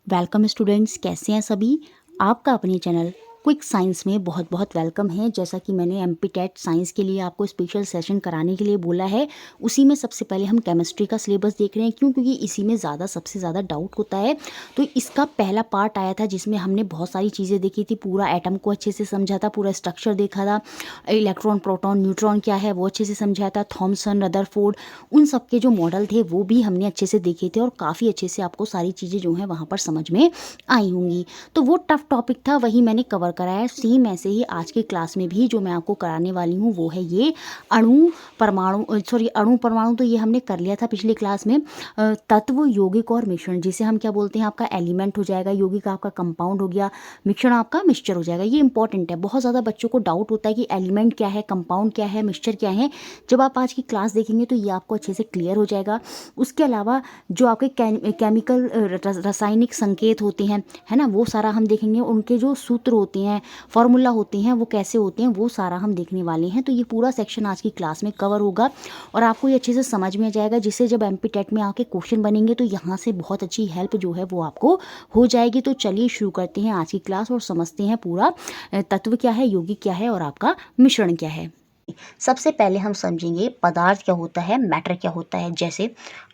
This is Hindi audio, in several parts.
वेलकम स्टूडेंट्स, कैसे हैं सभी। आपका अपने चैनल क्विक साइंस में बहुत बहुत वेलकम है। जैसा कि मैंने एमपी टेट साइंस के लिए आपको स्पेशल सेशन कराने के लिए बोला है, उसी में सबसे पहले हम केमिस्ट्री का सिलेबस देख रहे हैं। क्यों? क्योंकि इसी में सबसे ज़्यादा डाउट होता है। तो इसका पहला पार्ट आया था जिसमें हमने बहुत सारी चीज़ें देखी थी, पूरा एटम को अच्छे से समझा था, पूरा स्ट्रक्चर देखा था, इलेक्ट्रॉन प्रोटॉन न्यूट्रॉन क्या है वो अच्छे से समझाया था, थॉमसन रदरफोर्ड उन सब के जो मॉडल थे वो भी हमने अच्छे से देखे थे और काफ़ी अच्छे से आपको सारी चीज़ें जो हैं वहाँ पर समझ में आई होंगी। तो वो टफ टॉपिक था, वही मैंने कवर कराया है। सेम ऐसे ही आज की क्लास में भी जो मैं आपको कराने वाली हूँ वो है ये अणु परमाणु तो ये हमने कर लिया था पिछली क्लास में। तत्व, यौगिक और मिश्रण, जिसे हम क्या बोलते हैं, आपका एलिमेंट हो जाएगा, यौगिक आपका कंपाउंड हो गया, मिश्रण आपका मिक्सचर हो जाएगा। ये इंपॉर्टेंट है, बहुत ज़्यादा बच्चों को डाउट होता है कि एलिमेंट क्या है, कंपाउंड क्या है, मिक्सचर क्या है। जब आप आज की क्लास देखेंगे तो ये आपको अच्छे से क्लियर हो जाएगा। उसके अलावा जो आपके केमिकल रासायनिक संकेत होते हैं, है ना, वो सारा हम देखेंगे। उनके जो सूत्र होते हैं, फॉर्मूला होते हैं, वो कैसे होते हैं, वो सारा हम देखने वाले हैं। तो ये पूरा सेक्शन आज की क्लास में कवर होगा और आपको ये अच्छे से समझ में आ जाएगा, जिससे जब एमपी टेट में आके क्वेश्चन बनेंगे तो यहाँ से बहुत अच्छी हेल्प जो है वो आपको हो जाएगी। तो चलिए शुरू करते हैं आज की क्लास और समझते हैं पूरा तत्व क्या है, यौगिक क्या है और आपका मिश्रण क्या है। सबसे पहले हम समझेंगे पदार्थ क्या होता है, मैटर क्या होता है। जैसे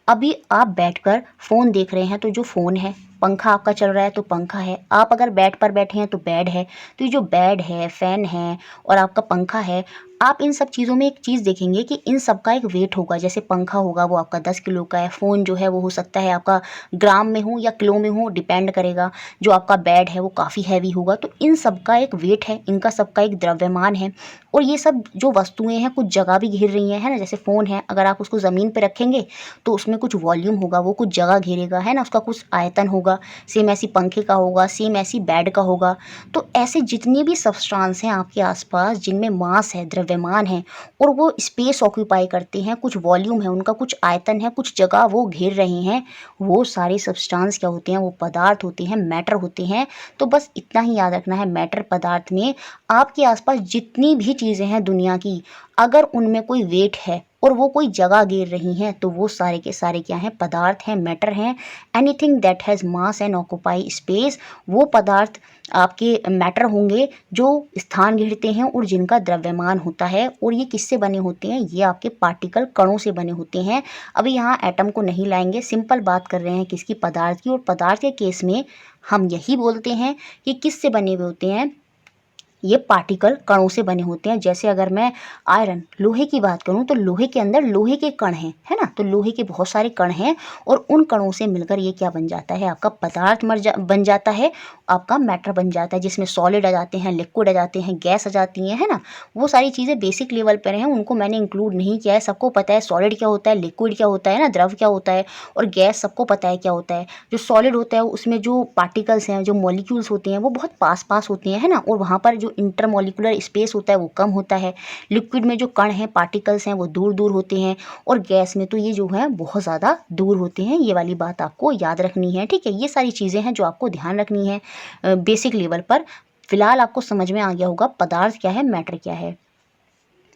अभी आप बैठकर फ़ोन देख रहे हैं तो जो फ़ोन है, पंखा आपका चल रहा है तो पंखा है। आप अगर बेड पर बैठे हैं तो बेड है। तो ये जो बेड है, फ़ैन है और आपका पंखा है, आप इन सब चीज़ों में एक चीज़ देखेंगे कि इन सब का एक वेट होगा। जैसे पंखा होगा वो आपका 10 किलो का है, फ़ोन जो है वो हो सकता है आपका ग्राम में हो या किलो में हो, डिपेंड करेगा। जो आपका बेड है वो काफ़ी हैवी होगा। तो इन सब का एक वेट है, इनका सबका एक द्रव्यमान है। और ये सब जो वस्तुएं हैं कुछ जगह भी घेर रही हैं, है ना। जैसे फ़ोन है, अगर आप उसको ज़मीन पे रखेंगे तो उसमें कुछ वॉल्यूम होगा, वो कुछ जगह घेरेगा, है ना, उसका कुछ आयतन होगा। सेम ऐसी पंखे का होगा, सेम ऐसी बेड का होगा। तो ऐसे जितने भी सब्सटेंस हैं आपके आसपास जिनमें मास है, द्रव्यमान है और वो स्पेस ऑक्यूपाई करते हैं, कुछ वॉल्यूम है, उनका कुछ आयतन है, कुछ जगह वो घेर रहे हैं, वो सारे सब्सटेंस क्या होते हैं, वो पदार्थ होते हैं, मैटर होते हैं। तो बस इतना ही याद रखना है, मैटर पदार्थ में आपके आसपास जितनी भी चीज़ें हैं दुनिया की, अगर उनमें कोई वेट है और वो कोई जगह घेर रही हैं तो वो सारे के सारे क्या हैं, पदार्थ हैं, मैटर हैं। Anything that has mass and occupy space, वो पदार्थ आपके मैटर होंगे जो स्थान घेरते हैं और जिनका द्रव्यमान होता है। और ये किससे बने होते हैं, ये आपके पार्टिकल कणों से बने होते हैं। अभी यहाँ एटम को नहीं लाएंगे, सिंपल बात कर रहे हैं किसकी, पदार्थ की। और पदार्थ के केस में हम यही बोलते हैं कि किससे बने हुए होते हैं, ये पार्टिकल कणों से बने होते हैं। जैसे अगर मैं आयरन, लोहे की बात करूं तो लोहे के अंदर लोहे के कण हैं, है ना। तो लोहे के बहुत सारे कण हैं और उन कणों से मिलकर ये क्या बन जाता है, आपका पदार्थ बन जाता है, आपका मैटर बन जाता है, जिसमें सॉलिड आ जाते हैं, लिक्विड आ जाते हैं, गैस आ जाती हैं, है ना। वो सारी चीज़ें बेसिक लेवल पर हैं, उनको मैंने इंक्लूड नहीं किया है। सबको पता है सॉलिड क्या होता है, लिक्विड क्या होता है ना, द्रव क्या होता है, और गैस सबको पता है क्या होता है। जो सॉलिड होता है उसमें जो पार्टिकल्स हैं, जो मॉलिक्यूल्स होते हैं वो बहुत पास पास होते हैं, है ना, और वहाँ पर जो इंटरमॉलिक्यूलर स्पेस होता है वो कम होता है। लिक्विड में जो कण हैं, पार्टिकल्स हैं, वो दूर दूर होते हैं। और गैस में तो ये जो है बहुत ज़्यादा दूर होते हैं। ये वाली बात आपको याद रखनी है, ठीक है। ये सारी चीज़ें हैं जो आपको ध्यान रखनी है बेसिक लेवल पर। फिलहाल आपको समझ में आ गया होगा पदार्थ क्या है, मैटर क्या है।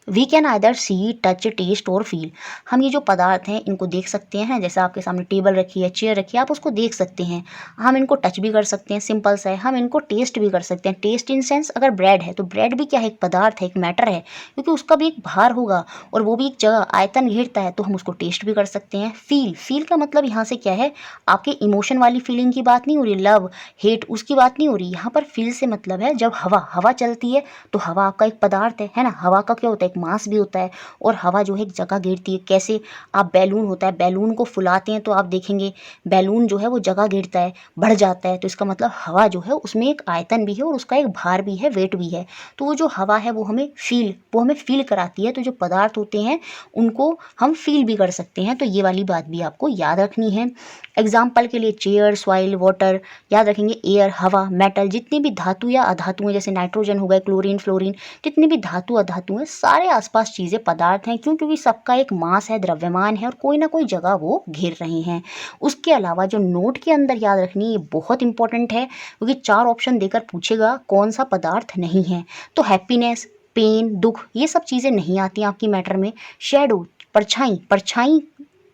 We can either see, touch, taste और फील। हम ये जो पदार्थ हैं इनको देख सकते हैं, जैसे आपके सामने टेबल रखी है, चेयर रखी है, आप उसको देख सकते हैं। हम इनको टच भी कर सकते हैं, सिंपल सा है। हम इनको टेस्ट भी कर सकते हैं, टेस्ट इन सेंस अगर ब्रेड है तो ब्रेड भी क्या है, एक पदार्थ है, एक मैटर है, क्योंकि उसका भी एक भार होगा और वो भी एक जगह आयतन घेरता है, तो हम उसको टेस्ट भी कर सकते हैं। फील, फील का मतलब यहाँ से क्या है, आपके इमोशन वाली फीलिंग की बात नहीं हो रही, लव हेट उसकी बात नहीं हो रही। यहाँ पर फील से मतलब है जब हवा हवा चलती है तो हवा आपका एक पदार्थ है ना। हवा का क्या होता है, एक मास भी होता है और हवा जो है एक जगह घेरती है। कैसे, आप बैलून होता है, बैलून को फुलाते हैं तो आप देखेंगे बैलून जो है वो जगह घेरता है, बढ़ जाता है, तो इसका मतलब हवा जो है उसमें एक आयतन भी है और उसका एक भार भी है, वेट भी है। तो वो जो हवा है वो हमें फील कराती है। तो जो पदार्थ होते हैं उनको हम फील भी कर सकते हैं। तो ये वाली बात भी आपको याद रखनी है। एग्जाम्पल के लिए चेयर, सॉइल, वाटर याद रखेंगे, एयर, हवा, मेटल, जितनी भी धातु या अधातु हैं, जैसे नाइट्रोजन हो गए, क्लोरीन, फ्लोरीन, जितनी भी धातु अधातु हैं, सारे आसपास चीज़ें पदार्थ हैं। क्यों? क्योंकि सबका एक मास है, द्रव्यमान है और कोई ना कोई जगह वो घेर रहे हैं। उसके अलावा जो नोट के अंदर याद रखनी, ये बहुत इंपॉर्टेंट है, क्योंकि 4 ऑप्शन देकर पूछेगा कौन सा पदार्थ नहीं है। तो हैप्पीनेस, पेन, दुख, ये सब चीज़ें नहीं आती आपकी मैटर में। शेडो, परछाई, परछाई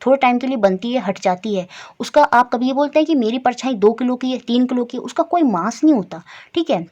थोड़े टाइम के लिए बनती है, हट जाती है, उसका आप कभी ये बोलते हैं कि मेरी परछाई 2 किलो की है, 3 किलो की है, उसका कोई मास नहीं होता, ठीक है।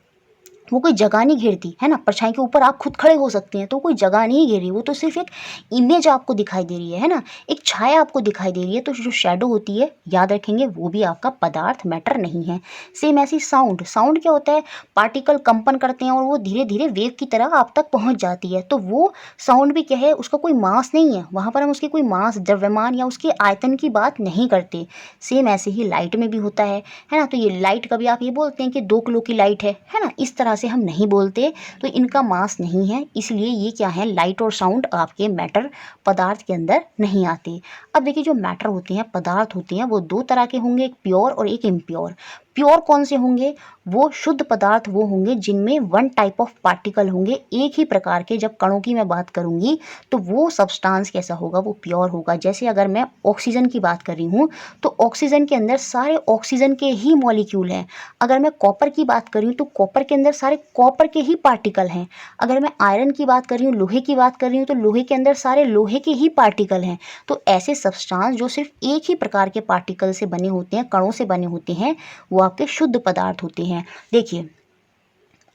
वो कोई जगह नहीं घेरती है ना, परछाई के ऊपर आप खुद खड़े हो सकते हैं, तो कोई जगह नहीं घेर रही, वो तो सिर्फ एक इमेज आपको दिखाई दे रही है ना, एक छाया आपको दिखाई दे रही है। तो जो शैडो होती है, याद रखेंगे, वो भी आपका पदार्थ, मैटर नहीं है। सेम ऐसी साउंड, साउंड क्या होता है, पार्टिकल कंपन करते हैं और वो धीरे धीरे वेव की तरह आप तक पहुंच जाती है, तो वो साउंड भी क्या है, उसका कोई मास नहीं है, वहाँ पर हम उसके कोई मास, द्रव्यमान या उसके आयतन की बात नहीं करते। सेम ऐसे ही लाइट में भी होता है ना। तो ये लाइट, कभी आप ये बोलते हैं कि 2 किलो की लाइट है ना, इस तरह से हम नहीं बोलते, तो इनका मास नहीं है, इसलिए ये क्या है, लाइट और साउंड आपके मैटर, पदार्थ के अंदर नहीं आते। अब देखिए, जो मैटर होते हैं, पदार्थ होते हैं, वो 2 तरह के होंगे, एक प्योर और एक इम्प्योर। प्योर कौन से होंगे, वो शुद्ध पदार्थ वो होंगे जिनमें 1 टाइप ऑफ पार्टिकल होंगे, एक ही प्रकार के। जब कणों की मैं बात करूंगी तो वो सब्सटेंस कैसा होगा, वो प्योर होगा। जैसे अगर मैं ऑक्सीजन की बात कर रही हूँ तो ऑक्सीजन के अंदर सारे ऑक्सीजन के ही मॉलिक्यूल हैं। अगर मैं कॉपर की बात कर रही हूँ तो कॉपर के अंदर सारे कॉपर के ही पार्टिकल हैं। अगर मैं आयरन की बात कर रही हूँ, लोहे की बात कर रही हूँ, तो लोहे के अंदर सारे लोहे के ही पार्टिकल हैं। तो ऐसे सब्सटेंस जो सिर्फ एक ही प्रकार के पार्टिकल से बने होते हैं, कणों से बने होते हैं, वो आपके शुद्ध पदार्थ होते हैं। देखिए,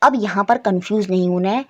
अब यहाँ पर कंफ्यूज नहीं होना है,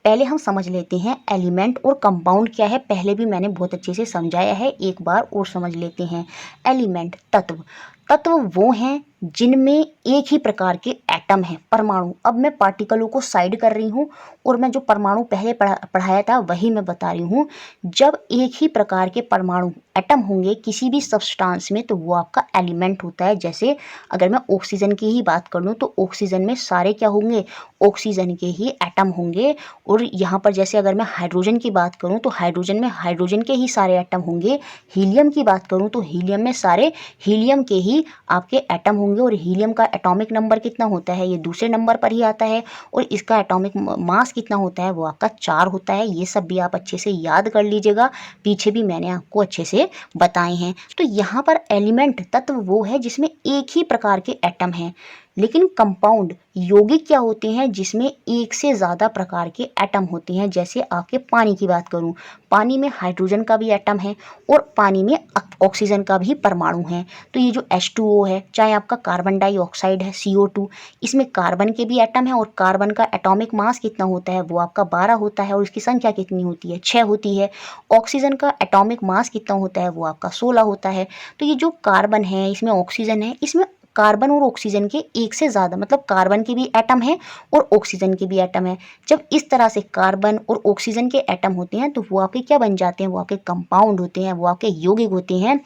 पहले हम समझ लेते हैं एलिमेंट और कंपाउंड क्या है। पहले भी मैंने बहुत अच्छे से समझाया है, एक बार और समझ लेते हैं। एलिमेंट, तत्व, तत्व वो हैं जिनमें एक ही प्रकार के एटम हैं, परमाणु। अब मैं पार्टिकलों को साइड कर रही हूँ और मैं जो परमाणु पहले पढ़ाया था वही मैं बता रही हूँ। जब एक ही प्रकार के परमाणु, एटम होंगे किसी भी सब्सटेंस में, तो वो आपका एलिमेंट होता है। जैसे अगर मैं ऑक्सीजन की ही बात कर लूँ तो ऑक्सीजन में सारे क्या होंगे, ऑक्सीजन के ही एटम होंगे। और यहाँ पर जैसे अगर मैं हाइड्रोजन की बात करूँ तो हाइड्रोजन में हाइड्रोजन के ही सारे एटम होंगे। हीलियम की बात करूँ तो हीलियम में सारे हीलियम के ही आपके एटम होंगे। और हीलियम का एटॉमिक नंबर कितना होता है, ये दूसरे नंबर पर ही आता है। और इसका एटॉमिक मास कितना होता है, वो आपका 4 होता है। ये सब भी आप अच्छे से याद कर लीजिएगा, पीछे भी मैंने आपको अच्छे से बताए हैं। तो यहाँ पर एलिमेंट, तत्व वो है जिसमें एक ही प्रकार के एटम हैं। लेकिन कंपाउंड, यौगिक क्या होते हैं, जिसमें एक से ज़्यादा प्रकार के एटम होते हैं। जैसे आपके पानी की बात करूं, पानी में हाइड्रोजन का भी एटम है और पानी में ऑक्सीजन का भी परमाणु है। तो ये जो H2O है, चाहे आपका कार्बन डाइऑक्साइड है CO2, इसमें कार्बन के भी एटम है और कार्बन का एटॉमिक मास कितना होता है, वो आपका 12 होता है। और इसकी संख्या कितनी होती है, 6 होती है। ऑक्सीजन का एटॉमिक मास कितना होता है, वो आपका 16 होता है। तो ये जो कार्बन है, इसमें ऑक्सीजन है, इसमें कार्बन और ऑक्सीजन के एक से ज़्यादा, मतलब कार्बन के भी एटम है और ऑक्सीजन के भी एटम है। जब इस तरह से कार्बन और ऑक्सीजन के एटम होते हैं तो वो आपके क्या बन जाते हैं, वो आपके कंपाउंड होते हैं, वो आपके यौगिक होते हैं।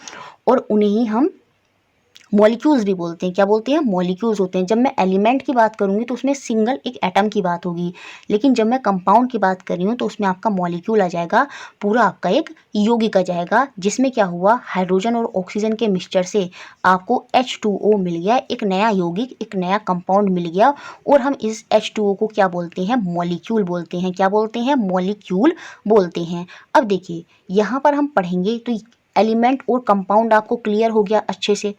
और उन्हें ही हम मॉलिक्यूल्स भी बोलते हैं। क्या बोलते हैं, मॉलिक्यूल्स होते हैं। जब मैं एलिमेंट की बात करूंगी तो उसमें सिंगल एक एटम की बात होगी, लेकिन जब मैं कंपाउंड की बात कर रही हूँ तो उसमें आपका मॉलिक्यूल आ जाएगा, पूरा आपका एक यौगिक आ जाएगा, जिसमें क्या हुआ, हाइड्रोजन और ऑक्सीजन के मिक्सचर से आपको H2O मिल गया, एक नया यौगिक, एक नया कंपाउंड मिल गया। और हम इस H2O को क्या बोलते हैं, मॉलिक्यूल बोलते हैं। क्या बोलते हैं, मॉलिक्यूल बोलते हैं। अब देखिए, यहाँ पर हम पढ़ेंगे तो एलिमेंट और कंपाउंड आपको क्लियर हो गया अच्छे से।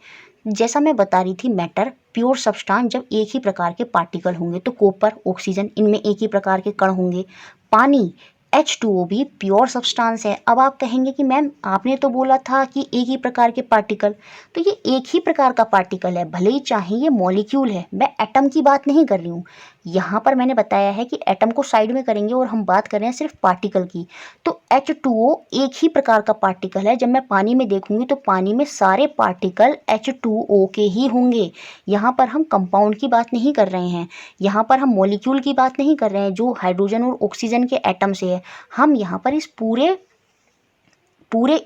जैसा मैं बता रही थी, मैटर, प्योर सब्सटेंस, जब एक ही प्रकार के पार्टिकल होंगे, तो कॉपर, ऑक्सीजन, इनमें एक ही प्रकार के कण होंगे। पानी, H2O भी प्योर सब्सटेंस है। अब आप कहेंगे कि मैम आपने तो बोला था कि एक ही प्रकार के पार्टिकल, तो ये एक ही प्रकार का पार्टिकल है, भले ही चाहे ये मॉलिक्यूल है। मैं एटम की बात नहीं कर रही हूँ, यहाँ पर मैंने बताया है कि एटम को साइड में करेंगे और हम बात कर रहे हैं सिर्फ पार्टिकल की। तो H2O एक ही प्रकार का पार्टिकल है। जब मैं पानी में देखूंगी तो पानी में सारे पार्टिकल H2O के ही होंगे। यहाँ पर हम कंपाउंड की बात नहीं कर रहे हैं, यहाँ पर हम मॉलिक्यूल की बात नहीं कर रहे हैं जो हाइड्रोजन और ऑक्सीजन के एटम से है। हम यहाँ पर इस पूरे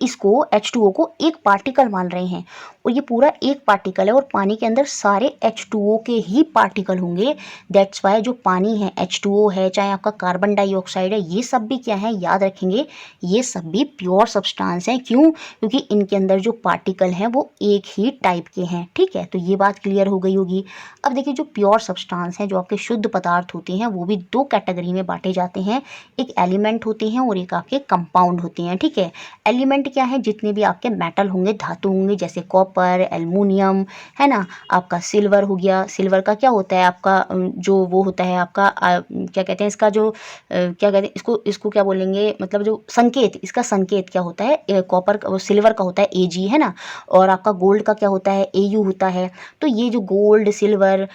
इसको H2O को एक पार्टिकल मान रहे हैं, और ये पूरा एक पार्टिकल है। और पानी के अंदर सारे H2O के ही पार्टिकल होंगे। दैट्स वाई जो पानी है, H2O है, चाहे आपका कार्बन डाइऑक्साइड है, ये सब भी क्या है, याद रखेंगे, ये सब भी प्योर सब्सटेंस हैं। क्यों, क्योंकि इनके अंदर जो पार्टिकल हैं वो एक ही टाइप के हैं। ठीक है, तो ये बात क्लियर हो गई होगी। अब देखिए, जो प्योर सब्सटेंस हैं, जो आपके शुद्ध पदार्थ होते हैं, वो भी 2 कैटेगरी में बांटे जाते हैं। एक एलिमेंट होते हैं और एक आपके कंपाउंड होते हैं। ठीक है, एलिमेंट क्या है, जितने भी आपके मेटल होंगे, धातु होंगे, जैसे कॉपर, कॉपर, एल्युमिनियम, है ना, आपका सिल्वर हो गया। सिल्वर का क्या होता है आपका जो वो होता है आपका क्या कहते हैं इसका जो क्या कहते हैं इसको इसको क्या बोलेंगे, मतलब जो संकेत, इसका संकेत क्या होता है, कॉपर का सिल्वर का होता है Ag, है ना, और आपका गोल्ड का क्या होता है, Au होता है। तो ये जो गोल्ड, सिल्वर,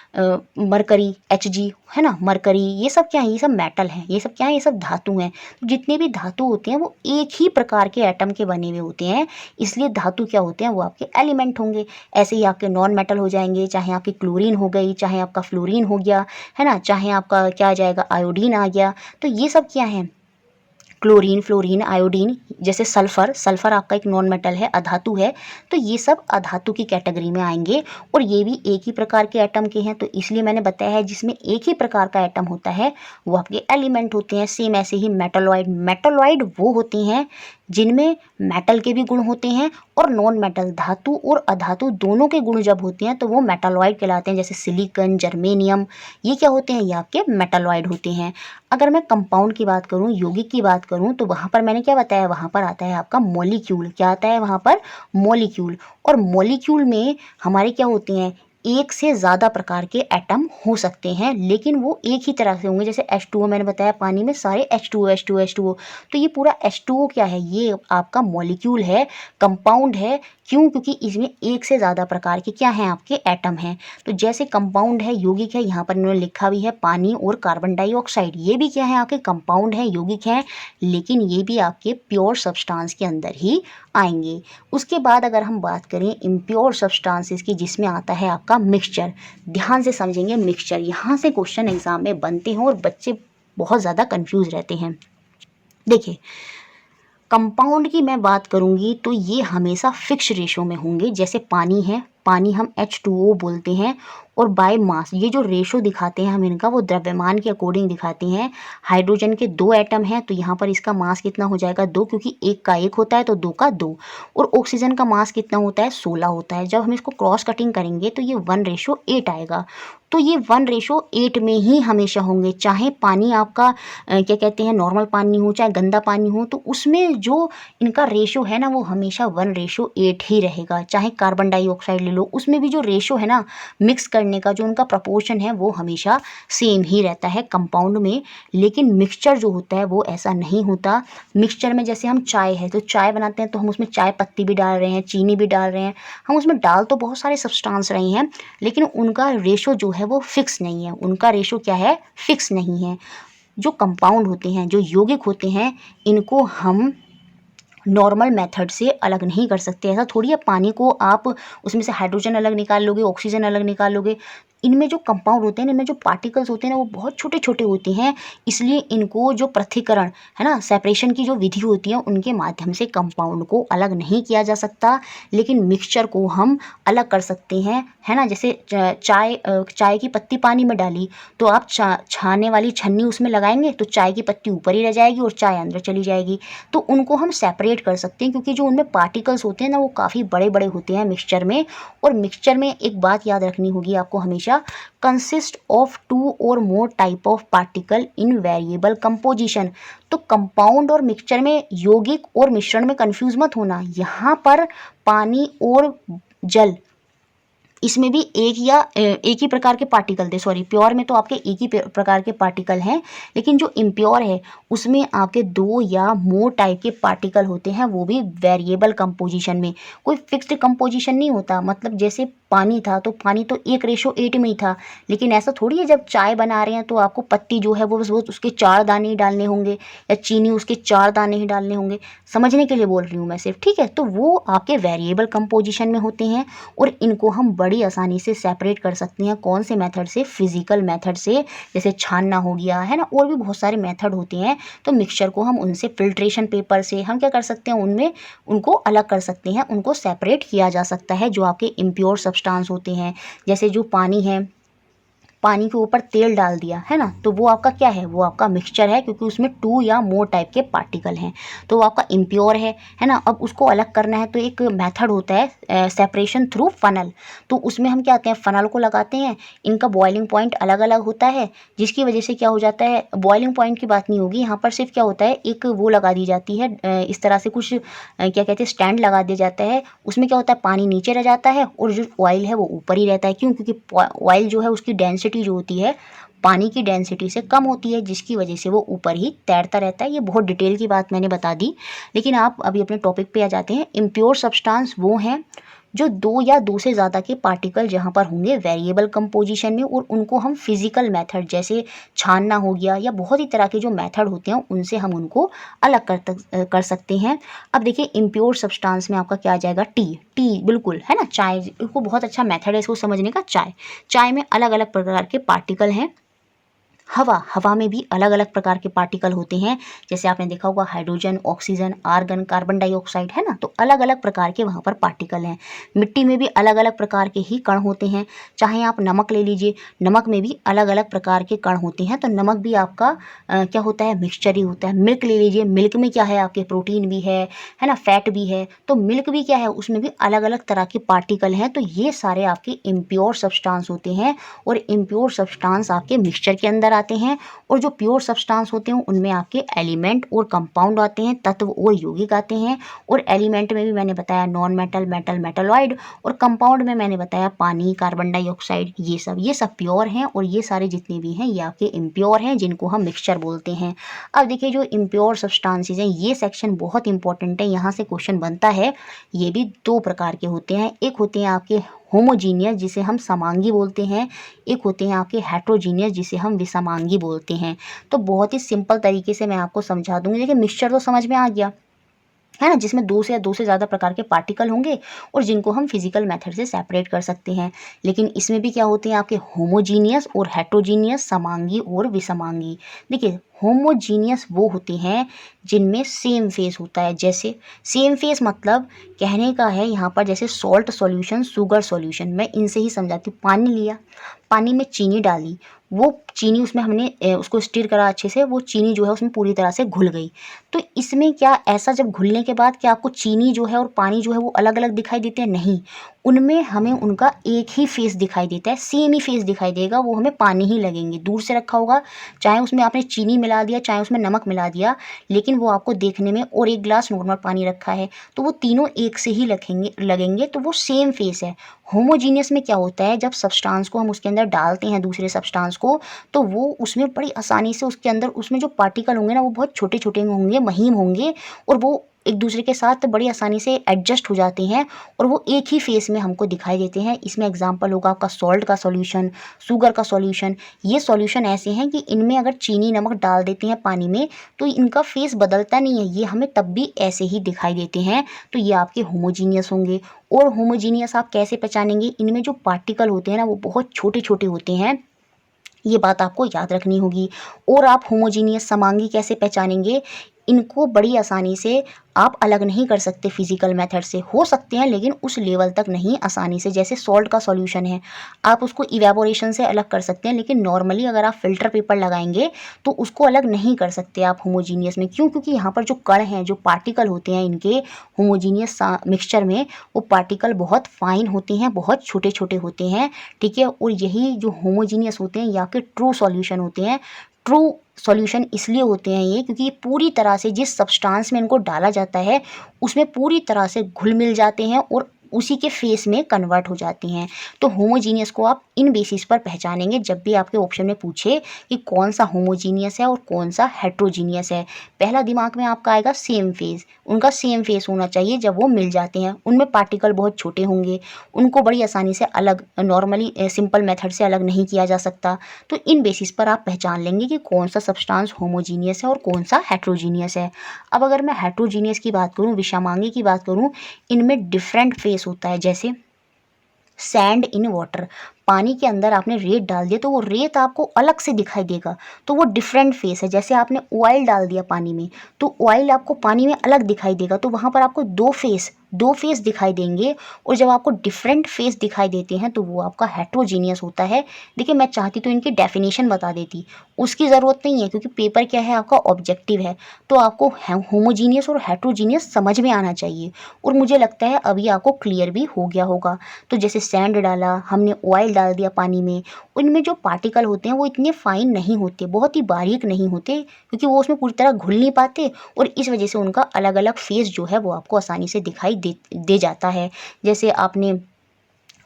मरकरी, Hg, है ना, मरकरी, ये सब क्या है, ये सब मेटल है, ये सब क्या है, ये सब धातु हैं। तो जितने भी धातु होते हैं वो एक ही प्रकार के एटम के बने हुए होते हैं, इसलिए धातु क्या होते हैं, वो आपके एलिमेंट होंगे। ऐसे ही आपके नॉन मेटल हो जाएंगे, चाहे आपकी क्लोरीन हो गई, चाहे आपका फ्लोरीन हो गया, है ना, चाहे आपका क्या आ जाएगा, आयोडीन आ गया। तो ये सब क्या है, क्लोरीन, फ्लोरीन, आयोडीन, जैसे सल्फर, सल्फर आपका एक नॉन मेटल है, अधातु है। तो ये सब अधातु की कैटेगरी में आएंगे और ये भी एक ही प्रकार के एटम के हैं। तो इसलिए मैंने बताया है जिसमें एक ही प्रकार का एटम होता है वो आपके एलिमेंट होते हैं। सेम ऐसे ही मेटलॉइड, मेटलॉइड वो होते हैं जिनमें मेटल के भी गुण होते हैं और नॉन मेटल, धातु और अधातु दोनों के गुण जब होते हैं तो वो मेटलॉइड कहलाते हैं। जैसे सिलिकॉन, जर्मेनियम, ये क्या होते हैं, ये आपके मेटलॉइड होते हैं। अगर मैं कंपाउंड की बात करूं, यौगिक की बात करूं, तो वहाँ पर मैंने क्या बताया, वहाँ पर आता है आपका मॉलिक्यूल। क्या आता है वहाँ पर, मॉलिक्यूल। और मॉलिक्यूल में हमारे क्या होते हैं, एक से ज़्यादा प्रकार के एटम हो सकते हैं, लेकिन वो एक ही तरह से होंगे। जैसे H2O मैंने बताया, पानी में सारे H2O H2O H2O, तो ये पूरा H2O क्या है, ये आपका मॉलिक्यूल है, कंपाउंड है। क्यों, क्योंकि इसमें एक से ज़्यादा प्रकार के क्या हैं, आपके एटम हैं। तो जैसे कंपाउंड है, यौगिक है, यहाँ पर इन्होंने लिखा भी है पानी और कार्बन डाइऑक्साइड, ये भी क्या है, आपके कंपाउंड है, यौगिक हैं, लेकिन ये भी आपके प्योर सब्सटेंस के अंदर ही आएंगे। उसके बाद अगर हम बात करें इम्प्योर सब्सटेंसेस की, जिसमें आता है आपका मिक्सचर। ध्यान से समझेंगे मिक्सचर, यहाँ से क्वेश्चन एग्जाम में बनते हैं और बच्चे बहुत ज़्यादा कंफ्यूज रहते हैं। देखिए, कंपाउंड की मैं बात करूंगी तो ये हमेशा फिक्स रेशो में होंगे। जैसे पानी है, पानी हम H2O बोलते हैं, और बाय मास ये जो रेशो दिखाते हैं हम इनका, वो द्रव्यमान के अकॉर्डिंग दिखाते हैं। हाइड्रोजन के 2 एटम हैं तो यहाँ पर इसका मास कितना हो जाएगा, 2, क्योंकि एक का 1 होता है तो 2 का 2। और ऑक्सीजन का मास कितना होता है, 16 होता है। जब हम इसको क्रॉस कटिंग करेंगे तो ये 1:8 आएगा। तो ये 1:8 में ही हमेशा होंगे, चाहे पानी आपका क्या कहते हैं, नॉर्मल पानी हो चाहे गंदा पानी हो, तो उसमें जो इनका रेशो है ना, वो हमेशा 1:8 ही रहेगा। चाहे कार्बन डाइऑक्साइड ले लो, उसमें भी जो रेशो है ना मिक्स करने का, जो उनका प्रपोर्शन है, वो हमेशा सेम ही रहता है कंपाउंड में। लेकिन मिक्सचर जो होता है वो ऐसा नहीं होता। मिक्सचर में जैसे हम चाय है, तो चाय बनाते हैं तो हम उसमें चाय पत्ती भी डाल रहे हैं, चीनी भी डाल रहे हैं, हम उसमें डाल तो बहुत सारे सब्सटेंस रहे हैं, लेकिन उनका रेशो जो है वो फिक्स नहीं है। उनका रेशो क्या है, फिक्स नहीं है। जो कंपाउंड होते हैं, जो यौगिक होते हैं, इनको हम नॉर्मल मेथड से अलग नहीं कर सकते। ऐसा थोड़ी है पानी को आप उसमें से हाइड्रोजन अलग निकाल लोगे, ऑक्सीजन अलग निकाल लोगे। इनमें जो कंपाउंड होते हैं, इनमें जो पार्टिकल्स होते हैं ना, वो बहुत छोटे छोटे होते हैं। इसलिए इनको जो पृथक्करण है ना, सेपरेशन की जो विधि होती है, उनके माध्यम से कंपाउंड को अलग नहीं किया जा सकता। लेकिन मिक्सचर को हम अलग कर सकते हैं, है ना। जैसे चाय की पत्ती पानी में डाली तो आप छाने वाली छन्नी उसमें लगाएंगे तो चाय की पत्ती ऊपर ही रह जाएगी और चाय अंदर चली जाएगी। तो उनको हम सेपरेट कर सकते हैं, क्योंकि जो उनमें पार्टिकल्स होते हैं ना, वो काफ़ी बड़े बड़े होते हैं मिक्सचर में। और मिक्सचर में एक बात याद रखनी होगी आपको हमेशा, कंसिस्ट ऑफ 2 और मोर type of particle in variable composition. तो कंपाउंड और मिक्सचर में, यौगिक और मिश्रण में कंफ्यूज मत होना। यहाँ पर पानी और जल, इसमें भी एक ही प्रकार के पार्टिकल थे। सॉरी, प्योर में तो आपके एक ही प्रकार के पार्टिकल हैं, लेकिन जो इम्प्योर है उसमें आपके 2 या मोर टाइप के पार्टिकल होते हैं, वो भी वेरिएबल कंपोजिशन में। कोई फिक्स्ड कंपोजिशन नहीं होता। मतलब जैसे पानी था तो पानी तो 1:8 में ही था, लेकिन ऐसा थोड़ी है जब चाय बना रहे हैं तो आपको पत्ती जो है वो उसके 4 दाने ही डालने होंगे, या चीनी उसके 4 दाने ही डालने होंगे। समझने के लिए बोल रही हूँ मैं सिर्फ, ठीक है। तो वो आपके वेरिएबल कंपोजिशन में होते हैं और इनको हम बड़ी आसानी से सेपरेट कर सकते हैं। कौन से मेथड से, फिजिकल मेथड से, जैसे छानना हो गया, है ना, और भी बहुत सारे मेथड होते हैं। तो मिक्सचर को हम उनसे फिल्ट्रेशन पेपर से हम क्या कर सकते हैं, उनमें उनको अलग कर सकते हैं, उनको सेपरेट किया जा सकता है। जो आपके इम्प्योर सब्सटेंस होते हैं, जैसे जो पानी है, पानी के ऊपर तेल डाल दिया है ना, तो वो आपका क्या है, वो आपका मिक्सचर है, क्योंकि उसमें 2 या मोर टाइप के पार्टिकल हैं, तो वो आपका इम्प्योर है ना। अब उसको अलग करना है तो एक मेथड होता है सेपरेशन थ्रू फनल। तो उसमें हम क्या करते हैं, फनल को लगाते हैं, इनका बॉइलिंग पॉइंट अलग अलग होता है, जिसकी वजह से क्या हो जाता है, बॉइलिंग पॉइंट की बात नहीं होगी यहाँ पर, सिर्फ क्या होता है एक वो लगा दी जाती है इस तरह से कुछ क्या कहते हैं स्टैंड लगा दिया जाता है। उसमें क्या होता है, पानी नीचे रह जाता है और जो ऑयल है वो ऊपर ही रहता है। क्यों? क्योंकि ऑयल जो है उसकी डेंसिटी जो होती है पानी की डेंसिटी से कम होती है, जिसकी वजह से वो ऊपर ही तैरता रहता है। ये बहुत डिटेल की बात मैंने बता दी, लेकिन आप अभी अपने टॉपिक पे आ जाते हैं। इम्प्योर सब्सटेंस वो हैं जो 2 या 2 से ज़्यादा के पार्टिकल जहाँ पर होंगे वेरिएबल कंपोजिशन में, और उनको हम फिजिकल मेथड जैसे छानना हो गया या बहुत ही तरह के जो मेथड होते हैं उनसे हम उनको अलग कर सकते हैं। अब देखिए इम्प्योर सब्सटेंस में आपका क्या आ जाएगा, टी बिल्कुल है ना, चाय को बहुत अच्छा मेथड है इसको समझने का। चाय में अलग अलग प्रकार के पार्टिकल हैं। हवा में भी अलग अलग प्रकार के पार्टिकल होते हैं, जैसे आपने देखा होगा hydrogen, oxygen, argon, carbon dioxide, है ना, तो अलग अलग प्रकार के वहाँ पर पार्टिकल हैं। मिट्टी में भी अलग अलग प्रकार के ही कण होते हैं। चाहे आप नमक ले लीजिए, नमक में भी अलग अलग प्रकार के कण होते हैं, तो नमक भी आपका क्या होता है, मिक्सचर ही होता है। मिल्क ले लीजिए, मिल्क में क्या है, आपके प्रोटीन भी है ना, फैट भी है, तो मिल्क भी क्या है, उसमें भी अलग अलग तरह के पार्टिकल हैं। तो ये सारे आपके इम्प्योर सब्सटेंस होते हैं, और इम्प्योर सब्सटेंस आपके मिक्सचर के अंदर आते हैं। और जो प्योर सब्सटेंस होते हैं उनमें आपके एलिमेंट और कंपाउंड आते हैं, तत्व और यौगिक आते हैं। और एलिमेंट में भी मैंने बताया नॉन मेटल, मेटल, मेटलॉइड, और कंपाउंड में मैंने बताया पानी, कार्बन डाइऑक्साइड, ये सब प्योर हैं। और ये सारे जितने भी हैं ये आपके इम्प्योर हैं, जिनको हम मिक्सचर बोलते हैं। अब देखिए जो इम्प्योर सब्सटेंसेस हैं, ये सेक्शन बहुत इंपॉर्टेंट है, यहाँ से क्वेश्चन बनता है। ये भी 2 प्रकार के होते हैं, एक होते हैं आपके होमोजीनियस जिसे हम समांगी बोलते हैं, एक होते हैं आपके हेट्रोजीनियस जिसे हम विषमांगी बोलते हैं। तो बहुत ही सिंपल तरीके से मैं आपको समझा दूंगी। देखिए मिक्सचर तो समझ में आ गया है ना, जिसमें 2 से ज़्यादा प्रकार के पार्टिकल होंगे और जिनको हम फिजिकल मेथड से सेपरेट कर सकते हैं। लेकिन इसमें भी क्या होते हैं आपके होमोजीनियस और हेट्रोजीनियस, समांगी और विषमांगी। देखिए होमोजीनियस वो होते हैं जिनमें सेम फेस होता है। जैसे सेम फेस मतलब कहने का है यहाँ पर, जैसे सॉल्ट सॉल्यूशन, शुगर सॉल्यूशन, मैं इनसे ही समझाती हूँ। पानी लिया, पानी में चीनी डाली, वो चीनी उसमें हमने उसको स्टीर करा अच्छे से, वो चीनी जो है उसमें पूरी तरह से घुल गई। तो इसमें क्या ऐसा, जब घुलने के बाद क्या आपको चीनी जो है और पानी जो है वो अलग अलग दिखाई देते हैं? नहीं, उनमें हमें उनका एक ही फेस दिखाई देता है, सेम ही फेस दिखाई देगा, वो हमें पानी ही लगेंगे। दूर से रखा होगा, चाहे उसमें आपने चीनी मिला दिया, चाहे उसमें नमक मिला दिया, लेकिन वो आपको देखने में, और 1 गिलास नॉर्मल पानी रखा है तो वो तीनों एक से ही लगेंगे, तो वो सेम फेस है। होमोजीनियस में क्या होता है, जब सब्सटेंस को हम उसके अंदर डालते हैं, दूसरे सब्सटेंस को, तो वो उसमें बड़ी आसानी से उसके अंदर, उसमें जो पार्टिकल होंगे ना वो बहुत छोटे छोटे होंगे, महीन होंगे, और वो एक दूसरे के साथ बड़ी आसानी से एडजस्ट हो जाते हैं और वो एक ही फेस में हमको दिखाई देते हैं। इसमें एग्जांपल होगा आपका सॉल्ट का सॉल्यूशन, शुगर का सॉल्यूशन। ये सॉल्यूशन ऐसे हैं कि इनमें अगर चीनी नमक डाल देते हैं पानी में तो इनका फेस बदलता नहीं है, ये हमें तब भी ऐसे ही दिखाई देते हैं। तो ये आपके होमोजीनियस होंगे। और होमोजीनियस आप कैसे पहचानेंगे, इनमें जो पार्टिकल होते हैं ना वो बहुत छोटे छोटे होते हैं, ये बात आपको याद रखनी होगी। और आप होमोजीनियस समांगी कैसे पहचानेंगे, इनको बड़ी आसानी से आप अलग नहीं कर सकते फिजिकल मेथड से, हो सकते हैं लेकिन उस लेवल तक नहीं आसानी से। जैसे सॉल्ट का सॉल्यूशन है, आप उसको इवेपोरेशन से अलग कर सकते हैं, लेकिन नॉर्मली अगर आप फिल्टर पेपर लगाएंगे तो उसको अलग नहीं कर सकते आप होमोजीनियस में। क्यों? क्योंकि यहाँ पर जो कण हैं, जो पार्टिकल होते हैं इनके होमोजीनियस मिक्सचर में, वो पार्टिकल बहुत फाइन होते हैं, बहुत छोटे छोटे होते हैं, ठीक है। और यही जो होमोजीनियस होते हैं या फिर ट्रू सॉल्यूशन होते हैं। ट्रू सॉल्यूशन इसलिए होते हैं ये, क्योंकि ये पूरी तरह से जिस सब्सटेंस में इनको डाला जाता है उसमें पूरी तरह से घुल मिल जाते हैं और उसी के फेस में कन्वर्ट हो जाती हैं। तो होमोजीनियस को आप इन बेसिस पर पहचानेंगे जब भी आपके ऑप्शन में पूछे कि कौन सा होमोजीनियस है और कौन सा हेट्रोजीनियस है। पहला दिमाग में आपका आएगा सेम फेस, उनका सेम फेस होना चाहिए जब वो मिल जाते हैं। उनमें पार्टिकल बहुत छोटे होंगे, उनको बड़ी आसानी से अलग, नॉर्मली सिंपल मेथड से अलग नहीं किया जा सकता। तो इन बेसिस पर आप पहचान लेंगे कि कौन सा सब्सटेंस होमोजीनियस है और कौन सा हेट्रोजीनियस है। अब अगर मैं हेट्रोजीनियस की बात करूँ, विषमांगी की बात करूँ, इनमें डिफरेंट फेस होता है। जैसे सैंड इन वाटर, पानी के अंदर आपने रेत डाल दिया तो वो रेत आपको अलग से दिखाई देगा, तो वो डिफरेंट फेस है। जैसे आपने ऑयल डाल दिया पानी में तो ऑयल आपको पानी में अलग दिखाई देगा, तो वहाँ पर आपको दो फेस दिखाई देंगे। और जब आपको डिफरेंट फेस दिखाई देते हैं तो वो आपका हेट्रोजीनियस होता है। देखिए मैं चाहती तो इनकी डेफिनेशन बता देती, उसकी ज़रूरत नहीं है क्योंकि पेपर क्या है आपका ऑब्जेक्टिव है, तो आपको होमोजीनियस और हेट्रोजीनियस समझ में आना चाहिए। और मुझे लगता है अभी आपको क्लियर भी हो गया होगा। तो जैसे सैंड डाला हमने, ऑयल डाल दिया पानी में, उनमें जो पार्टिकल होते हैं वो इतने फाइन नहीं होते, बहुत ही बारीक नहीं होते, क्योंकि वो उसमें पूरी तरह घुल नहीं पाते और इस वजह से उनका अलग अलग फेस जो है वो आपको आसानी से दिखाई दे जाता है। जैसे आपने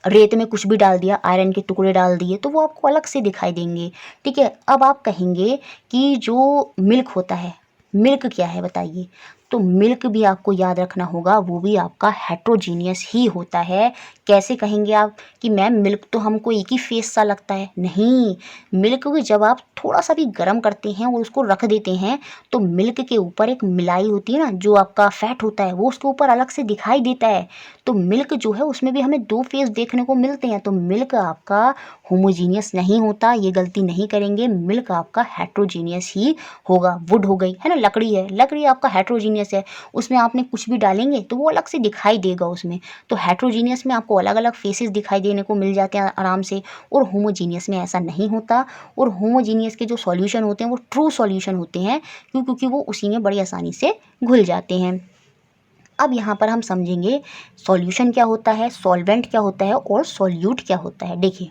रेत में कुछ भी डाल दिया, आयरन के टुकड़े डाल दिए तो वो आपको अलग से दिखाई देंगे। ठीक है, अब आप कहेंगे कि जो मिल्क होता है, मिल्क क्या है बताइए। तो मिल्क भी आपको याद रखना होगा, वो भी आपका हेट्रोजीनियस ही होता है। कैसे कहेंगे आप कि मैम मिल्क तो हमको एक ही फेस सा लगता है? नहीं, मिल्क को जब आप थोड़ा सा भी गर्म करते हैं और उसको रख देते हैं तो मिल्क के ऊपर एक मिलाई होती है ना, जो आपका फैट होता है वो उसके ऊपर अलग से दिखाई देता है। तो मिल्क जो है उसमें भी हमें दो फेस देखने को मिलते हैं। तो मिल्क आपका होमोजीनियस नहीं होता, ये गलती नहीं करेंगे, मिल्क आपका हेट्रोजीनियस ही होगा। वुड हो गई है ना, लकड़ी है, लकड़ी आपका हेट्रोजीनियस है, उसमें आपने कुछ भी डालेंगे तो वो अलग से दिखाई देगा उसमें। तो हेट्रोजीनियस में आपको अलग अलग फेसेस दिखाई देने को मिल जाते हैं आराम से, और होमोजीनियस में ऐसा नहीं होता। और होमोजीनियस के जो सॉल्यूशन होते हैं वो ट्रू सॉल्यूशन होते हैं, क्योंकि वो उसी में बड़ी आसानी से घुल जाते हैं। अब यहाँ पर हम समझेंगे सॉल्यूशन क्या होता है, सॉल्वेंट क्या होता है और सॉल्यूट क्या होता है। देखिए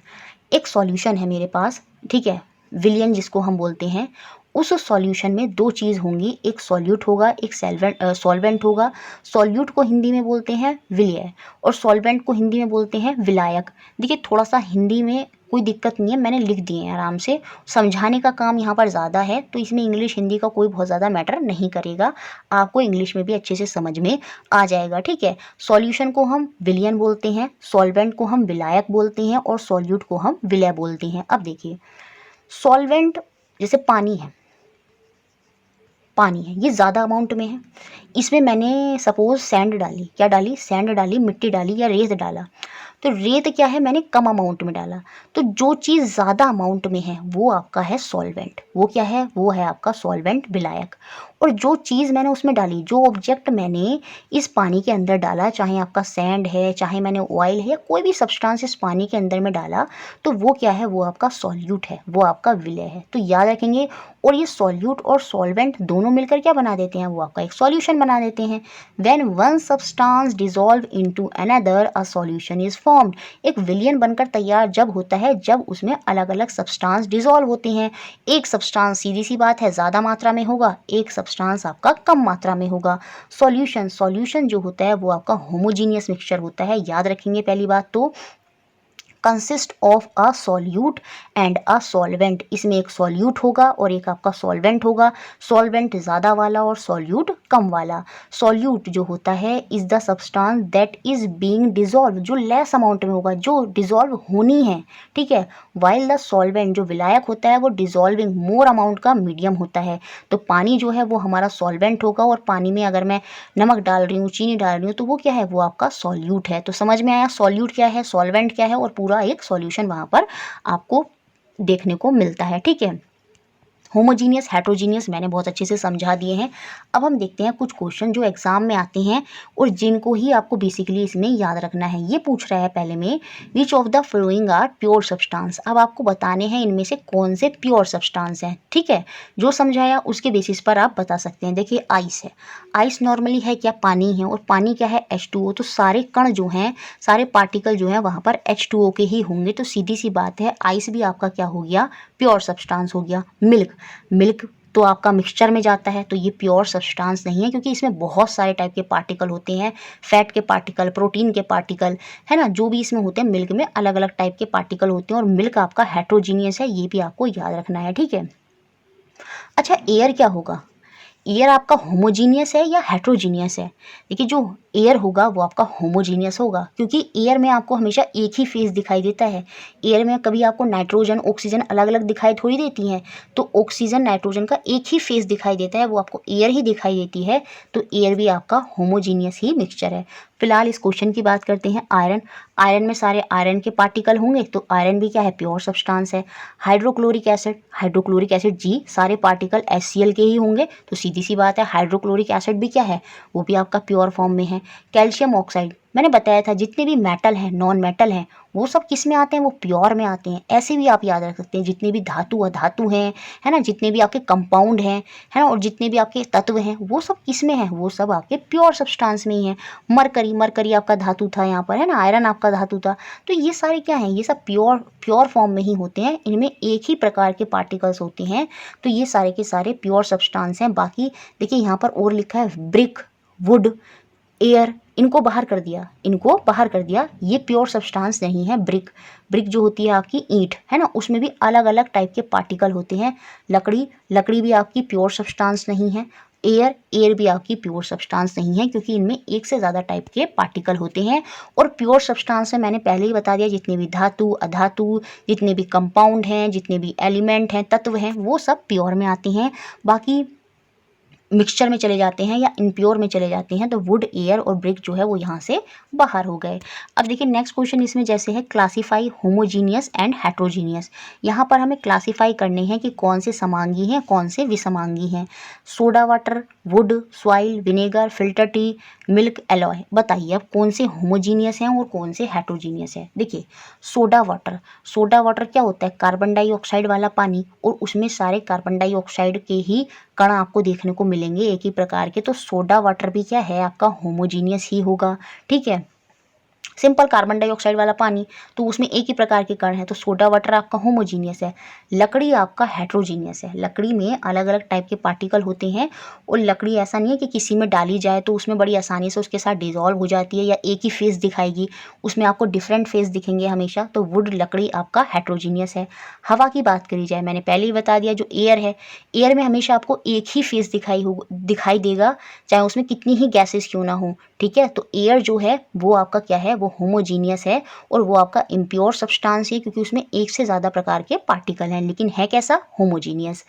एक सॉल्यूशन है मेरे पास, ठीक है, विलियन जिसको हम बोलते हैं, उस सॉल्यूशन में दो चीज़ होंगी, एक सॉल्यूट होगा, एक सॉल्वेंट होगा। सॉल्यूट को हिंदी में बोलते हैं विलय और सॉल्वेंट को हिंदी में बोलते हैं विलायक। देखिए थोड़ा सा हिंदी में कोई दिक्कत नहीं है, मैंने लिख दिए हैं आराम से, समझाने का काम यहाँ पर ज़्यादा है, तो इसमें इंग्लिश हिंदी का कोई बहुत ज़्यादा मैटर नहीं करेगा, आपको इंग्लिश में भी अच्छे से समझ में आ जाएगा। ठीक है, सॉल्यूशन को हम विलियन बोलते हैं, सॉल्वेंट को हम विलायक बोलते हैं और सॉल्यूट को हम विलय बोलते हैं। अब देखिए सॉल्वेंट जैसे पानी है, पानी है ये ज़्यादा अमाउंट में है, इसमें मैंने सपोज सैंड डाली, क्या डाली, सैंड डाली, मिट्टी डाली या रेत डाला, तो रेत क्या है मैंने कम अमाउंट में डाला, तो जो चीज़ ज़्यादा अमाउंट में है वो आपका है सॉल्वेंट, वो क्या है, वो है आपका सॉल्वेंट विलायक। और जो चीज़ मैंने उसमें डाली, जो ऑब्जेक्ट मैंने इस पानी के अंदर डाला, चाहे आपका सैंड है, चाहे मैंने ऑयल है या कोई भी सब्सटेंस इस पानी के अंदर में डाला, तो वो क्या है, वो आपका सॉल्यूट है, वो आपका विलय है। तो याद रखेंगे, और ये सॉल्यूट और सॉल्वेंट दोनों मिलकर क्या बना देते हैं, वो आपका एक सॉल्यूशन बना देते हैं। When one substance dissolve into another a solution is formed. एक विलियन बनकर तैयार जब होता है जब उसमें अलग अलग सब्सटेंस डिसॉल्व होते हैं। एक सब्सटेंस सीधी सी बात है ज़्यादा मात्रा में होगा, एक सब्सटेंस आपका कम मात्रा में होगा। सॉल्यूशन जो होता है वो आपका होमोजीनियस मिक्सचर होता है। याद रखेंगे पहली बात तो consist of a solute and a solvent, इसमें एक सॉल्यूट होगा और एक आपका सॉल्वेंट होगा, सॉल्वेंट ज़्यादा वाला और सॉल्यूट कम वाला। सॉल्यूट जो होता है is the substance that is being dissolve, जो लेस अमाउंट में होगा, जो डिसॉल्व होनी है, ठीक है। वाइल द सॉल्वेंट जो विलायक होता है वो डिसॉल्विंग मोर अमाउंट का मीडियम होता है। तो पानी जो है वो हमारा सॉल्वेंट होगा, और पानी में अगर मैं नमक डाल रही हूँ, चीनी डाल रही हूँ, तो वो क्या है, वो आपका सॉल्यूट है। तो समझ में आया सॉल्यूट क्या है, सॉल्वेंट क्या है, और पूरा एक सॉल्यूशन वहाँ पर आपको देखने को मिलता है। ठीक है, होमोजीनियस हेट्रोजीनियस मैंने बहुत अच्छे से समझा दिए हैं। अब हम देखते हैं कुछ क्वेश्चन जो एग्जाम में आते हैं और जिनको ही आपको बेसिकली इसमें याद रखना है। ये पूछ रहा है पहले में, which of the following are pure substance. अब आपको बताने हैं इनमें से कौन से प्योर सब्सटेंस हैं। ठीक है, जो समझाया उसके बेसिस पर आप बता सकते हैं। देखिए आइस है, आइस नॉर्मली है क्या, पानी है, और पानी क्या है, H2O। तो सारे कण जो हैं, सारे पार्टिकल जो हैं वहाँ पर H2O के ही होंगे। तो सीधी सी बात है आइस भी आपका क्या हो गया, प्योर सब्सटेंस हो गया। मिल्क तो आपका मिक्सचर में जाता है, तो ये प्योर सब्सटेंस नहीं है, क्योंकि इसमें बहुत सारे टाइप के पार्टिकल होते हैं, फैट के पार्टिकल, प्रोटीन के पार्टिकल, है ना, जो भी इसमें होते हैं मिल्क में अलग अलग टाइप के पार्टिकल होते हैं, और मिल्क आपका हेट्रोजीनियस है, ये भी आपको याद रखना है। ठीक है, अच्छा एयर क्या होगा, एयर आपका होमोजीनियस है या हेट्रोजीनियस है। देखिए जो एयर होगा वो आपका होमोजीनियस होगा, क्योंकि एयर में आपको हमेशा एक ही फेज दिखाई देता है। एयर में कभी आपको नाइट्रोजन ऑक्सीजन अलग अलग दिखाई थोड़ी देती हैं, तो ऑक्सीजन नाइट्रोजन का एक ही फेज दिखाई देता है, वो आपको एयर ही दिखाई देती है। तो एयर भी आपका होमोजीनियस ही मिक्सचर है। फिलहाल इस क्वेश्चन की बात करते हैं। आयरन, आयरन में सारे आयरन के पार्टिकल होंगे, तो आयरन भी क्या है, प्योर सब्सटेंस है। हाइड्रोक्लोरिक एसिड, हाइड्रोक्लोरिक एसिड जी, सारे पार्टिकल HCl के ही होंगे, तो सीधी सी बात है हाइड्रोक्लोरिक एसिड भी क्या है, वो भी आपका प्योर फॉर्म में है। कैल्शियम ऑक्साइड, मैंने बताया था जितने भी मेटल हैं, नॉन मेटल हैं, वो सब किस में आते हैं, वो प्योर में आते हैं। ऐसे भी आप याद रख सकते हैं, जितने भी धातु अधातु हैं, है ना, जितने भी आपके कंपाउंड हैं, है ना, और जितने भी आपके तत्व हैं, वो सब किस में है, वो सब आपके प्योर सब्सटेंस में ही है। मरकरी, मरकरी आपका धातु था यहाँ पर, है ना, आयरन आपका धातु था। तो ये सारे क्या हैं, ये सब प्योर प्योर फॉर्म में ही होते हैं, इनमें एक ही प्रकार के पार्टिकल्स होते हैं, तो ये सारे के सारे प्योर सब्सटेंस हैं। बाकी देखिए यहाँ पर और लिखा है ब्रिक, वुड, एयर, इनको बाहर कर दिया, इनको बाहर कर दिया, ये प्योर सब्सटेंस नहीं है। ब्रिक, ब्रिक जो होती है आपकी ईंट, है ना, उसमें भी अलग अलग टाइप के पार्टिकल होते हैं। लकड़ी, लकड़ी भी आपकी प्योर सब्सटेंस नहीं है। एयर, एयर भी आपकी प्योर सब्सटेंस नहीं है, क्योंकि इनमें एक से ज़्यादा टाइप के पार्टिकल होते हैं। और प्योर सब्सटेंस में मैंने पहले ही बता दिया, जितने भी धातु अधातु, जितने भी कंपाउंड हैं, जितने भी एलिमेंट हैं, तत्व हैं, वो सब प्योर में आते हैं। बाकी मिक्सचर में चले जाते हैं या इम्प्योर में चले जाते हैं, तो वुड, एयर और ब्रिक जो है वो यहाँ से बाहर हो गए। अब देखिए नेक्स्ट क्वेश्चन इसमें जैसे है क्लासीफाई होमोजीनियस एंड हेट्रोजीनियस। यहाँ पर हमें क्लासीफाई करने हैं कि कौन से समांगी हैं, कौन से विसमांगी हैं। Soda water, would, soil, vinegar, filter T, milk, alloy, बताइए अब कौन से होमोजीनियस हैं और कौन से हेट्रोजीनियस हैं। देखिए सोडा वाटर, सोडा वाटर क्या होता है, कार्बन डाइऑक्साइड वाला पानी, और उसमें सारे कार्बन डाइऑक्साइड के ही कण आपको देखने को मिलेंगे एक ही प्रकार के, तो सोडा वाटर भी क्या है, आपका होमोजीनियस ही होगा। ठीक है, सिंपल कार्बन डाइऑक्साइड वाला पानी, तो उसमें एक ही प्रकार के कण हैं, तो सोडा वाटर आपका होमोजीनियस है। लकड़ी आपका हेट्रोजीनियस है, लकड़ी में अलग अलग टाइप के पार्टिकल होते हैं, और लकड़ी ऐसा नहीं है कि किसी में डाली जाए तो उसमें बड़ी आसानी से उसके साथ डिजॉल्व हो जाती है या एक ही फेस दिखाएगी, उसमें आपको डिफरेंट फेस दिखेंगे हमेशा। तो वुड, लकड़ी आपका हेट्रोजीनियस है। हवा की बात करी जाए, मैंने पहले ही बता दिया, जो एयर है, एयर में हमेशा आपको एक ही फेस दिखाई देगा, चाहे उसमें कितनी ही गैसेस क्यों ना हो। ठीक है, तो एयर जो है वो आपका क्या है, वो होमोजीनियस है, और वो आपका इम्प्योर सब्सटेंस है, क्योंकि उसमें एक से ज़्यादा प्रकार के पार्टिकल हैं, लेकिन है कैसा, होमोजीनियस।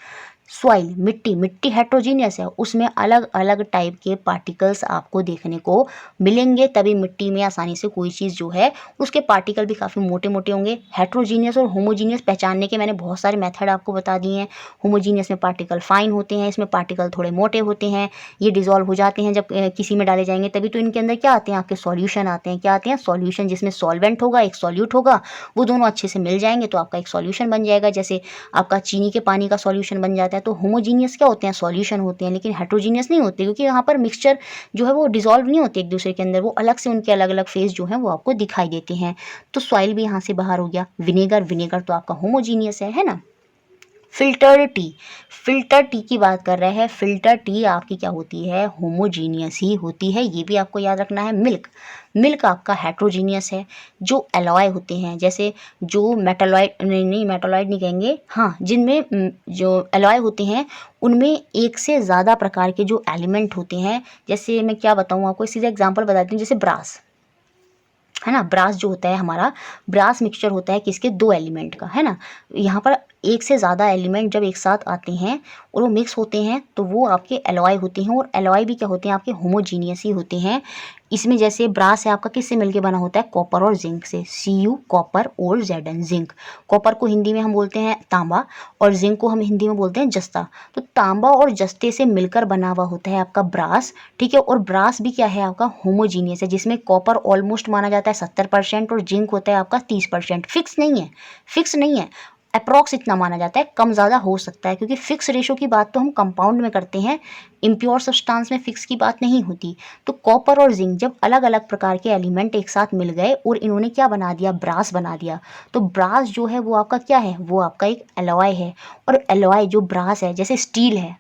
सॉइल, मिट्टी, मिट्टी हेट्रोजीनियस है, उसमें अलग अलग टाइप के पार्टिकल्स आपको देखने को मिलेंगे, तभी मिट्टी में आसानी से कोई चीज़ जो है उसके पार्टिकल भी काफ़ी मोटे मोटे होंगे। हेट्रोजीनियस और होमोजीनियस पहचानने के मैंने बहुत सारे मेथड आपको बता दिए हैं। होमोजीनियस में पार्टिकल फाइन होते हैं, इसमें पार्टिकल थोड़े मोटे होते हैं, ये डिजॉल्व हो जाते हैं जब किसी में डाले जाएंगे, तभी तो इनके अंदर क्या आते हैं, आपके सॉल्यूशन आते हैं। क्या आते हैं, सॉल्यूशन, जिसमें सॉल्वेंट होगा, एक सॉल्यूट होगा, वो दोनों अच्छे से मिल जाएंगे तो आपका एक सॉल्यूशन बन जाएगा। जैसे आपका चीनी के पानी का सॉल्यूशन बन जाता है। तो होमोजीनियस क्या होते हैं, सॉल्यूशन होते हैं, लेकिन हेट्रोजीनियस नहीं होते, क्योंकि यहाँ पर मिक्सचर जो है वो डिसॉल्व नहीं होते एक दूसरे के अंदर, वो अलग से उनके अलग अलग फेज जो हैं वो आपको दिखाई देते हैं। तो सॉइल भी यहाँ से बाहर हो गया। विनेगर, विनेगर तो आपका होमोजीनियस है ना। फिल्टर टी, फिल्टर टी की बात कर रहे हैं, फिल्टर टी आपकी क्या होती है, होमोजीनियस ही होती है, ये भी आपको याद रखना है। मिल्क, मिल्क आपका हेट्रोजीनियस है। जो एलॉय होते हैं, जैसे जो मेटालॉइड, नहीं मेटालॉइड नहीं कहेंगे, हाँ, जिनमें जो एलॉय होते हैं उनमें एक से ज़्यादा प्रकार के जो एलिमेंट होते हैं, जैसे मैं क्या बताऊँ आपको, सीधा एग्जांपल बताती हूँ, जैसे ब्रास, है ना, ब्रास जो होता है हमारा, ब्रास मिक्सचर होता है किसके, 2 एलिमेंट का, है ना। यहाँ पर एक से ज़्यादा एलिमेंट जब एक साथ आते हैं और वो मिक्स होते हैं तो वो आपके एलॉय होते हैं, और एलॉय भी क्या होते हैं, आपके होमोजीनियस ही होते हैं। इसमें जैसे ब्रास है आपका किससे मिलके बना होता है, कॉपर और जिंक से, Cu कॉपर और Zn जिंक। कॉपर को हिंदी में हम बोलते हैं तांबा, और जिंक को हम हिंदी में बोलते हैं जस्ता। तो तांबा और जस्ते से मिलकर बना हुआ होता है आपका ब्रास। ठीक है, और ब्रास भी क्या है, आपका होमोजीनियस है, जिसमें कॉपर ऑलमोस्ट माना जाता है 70% और जिंक होता है आपका 30%। फिक्स नहीं है, फिक्स नहीं है, अप्रॉक्स इतना माना जाता है, कम ज़्यादा हो सकता है, क्योंकि फिक्स रेशो की बात तो हम कंपाउंड में करते हैं, इम्प्योर सब्सटेंस में फिक्स की बात नहीं होती। तो कॉपर और जिंक जब अलग अलग प्रकार के एलिमेंट एक साथ मिल गए और इन्होंने क्या बना दिया, ब्रास बना दिया, तो ब्रास जो है वो आपका क्या है, वो आपका एक एलॉय है। और एलॉय जो ब्रास है, जैसे स्टील है,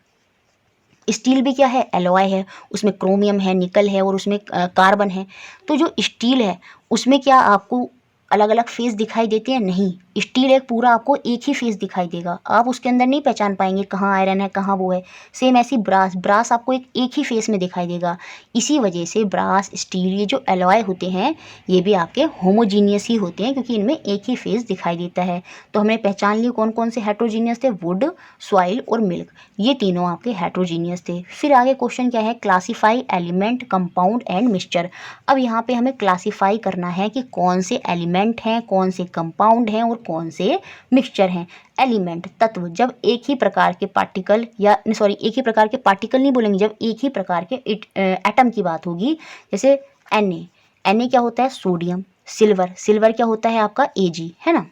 स्टील भी क्या है, एलॉय है, उसमें क्रोमियम है, निकल है और उसमें कार्बन है। तो जो स्टील है उसमें क्या आपको अलग अलग फेस दिखाई देते हैं, नहीं, स्टील एक पूरा आपको एक ही फेस दिखाई देगा, आप उसके अंदर नहीं पहचान पाएंगे कहाँ आयरन है कहाँ वो है। सेम ऐसी ब्रास आपको एक ही फेस में दिखाई देगा। इसी वजह से ब्रास, स्टील, ये जो एलॉय होते हैं ये भी आपके होमोजीनियस ही होते हैं, क्योंकि इनमें एक ही फेस दिखाई देता है। तो हमने पहचान लिए कौन कौन से हेट्रोजीनियस थे, वुड, सॉइल और मिल्क, ये तीनों आपके हेट्रोजीनियस थे। फिर आगे क्वेश्चन क्या है, classify element, compound and mixture. अब यहाँ पे हमें क्लासीफाई करना है कि कौन से एलिमेंट हैं, कौन से कंपाउंड हैं और कौन से मिक्सचर हैं। एलिमेंट तत्व, जब एक ही प्रकार के पार्टिकल या सॉरी एक ही प्रकार के पार्टिकल नहीं बोलेंगे, जब एक ही प्रकार के एटम की बात होगी, जैसे Na क्या होता है, सोडियम। सिल्वर क्या होता है आपका Ag, है ना।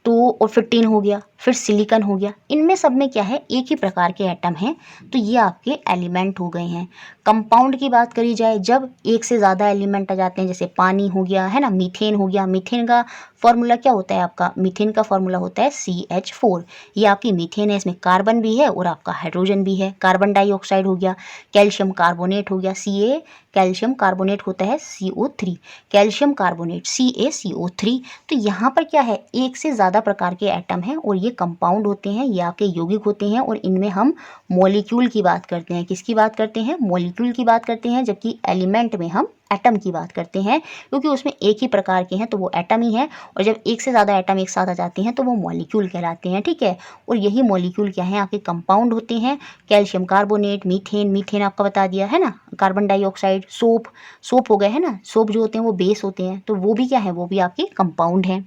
तो और फिर टिन हो गया, फिर सिलिकॉन हो गया, इनमें सब में क्या है, एक ही प्रकार के एटम हैं, तो ये आपके एलिमेंट हो गए हैं। कंपाउंड की बात करी जाए, जब एक से ज़्यादा एलिमेंट आ जाते हैं, जैसे पानी हो गया, है ना, मीथेन हो गया। मीथेन का फॉर्मूला क्या होता है आपका, मीथेन का फॉर्मूला होता है CH4। ये आपकी मीथेन है, इसमें कार्बन भी है और आपका हाइड्रोजन भी है। कार्बन डाइऑक्साइड हो गया, कैल्शियम कार्बोनेट हो गया, Ca, कैल्शियम कार्बोनेट होता है CO3, कैल्शियम कार्बोनेट CaCO3। तो यहाँ पर क्या है, एक से ज़्यादा प्रकार के एटम हैं और ये कंपाउंड होते हैं, ये आपके यौगिक होते हैं, और इनमें हम मॉलिक्यूल की बात करते हैं। किसकी बात करते हैं, मॉलिक्यूल की बात करते हैं, जबकि एलिमेंट में हम एटम की बात करते हैं, क्योंकि उसमें एक ही प्रकार के हैं तो वो एटम ही है, और जब एक से ज़्यादा एटम एक साथ आ जाते हैं तो वो मॉलिक्यूल कहलाते हैं, ठीक है। और यही मॉलिक्यूल क्या है, आपके कंपाउंड होते हैं। कैल्शियम कार्बोनेट, मीथेन आपका बता दिया है ना, कार्बन डाइऑक्साइड, सोप हो गए, है ना, सोप जो होते हैं वो बेस होते हैं, तो वो भी क्या है, वो भी आपके कंपाउंड हैं।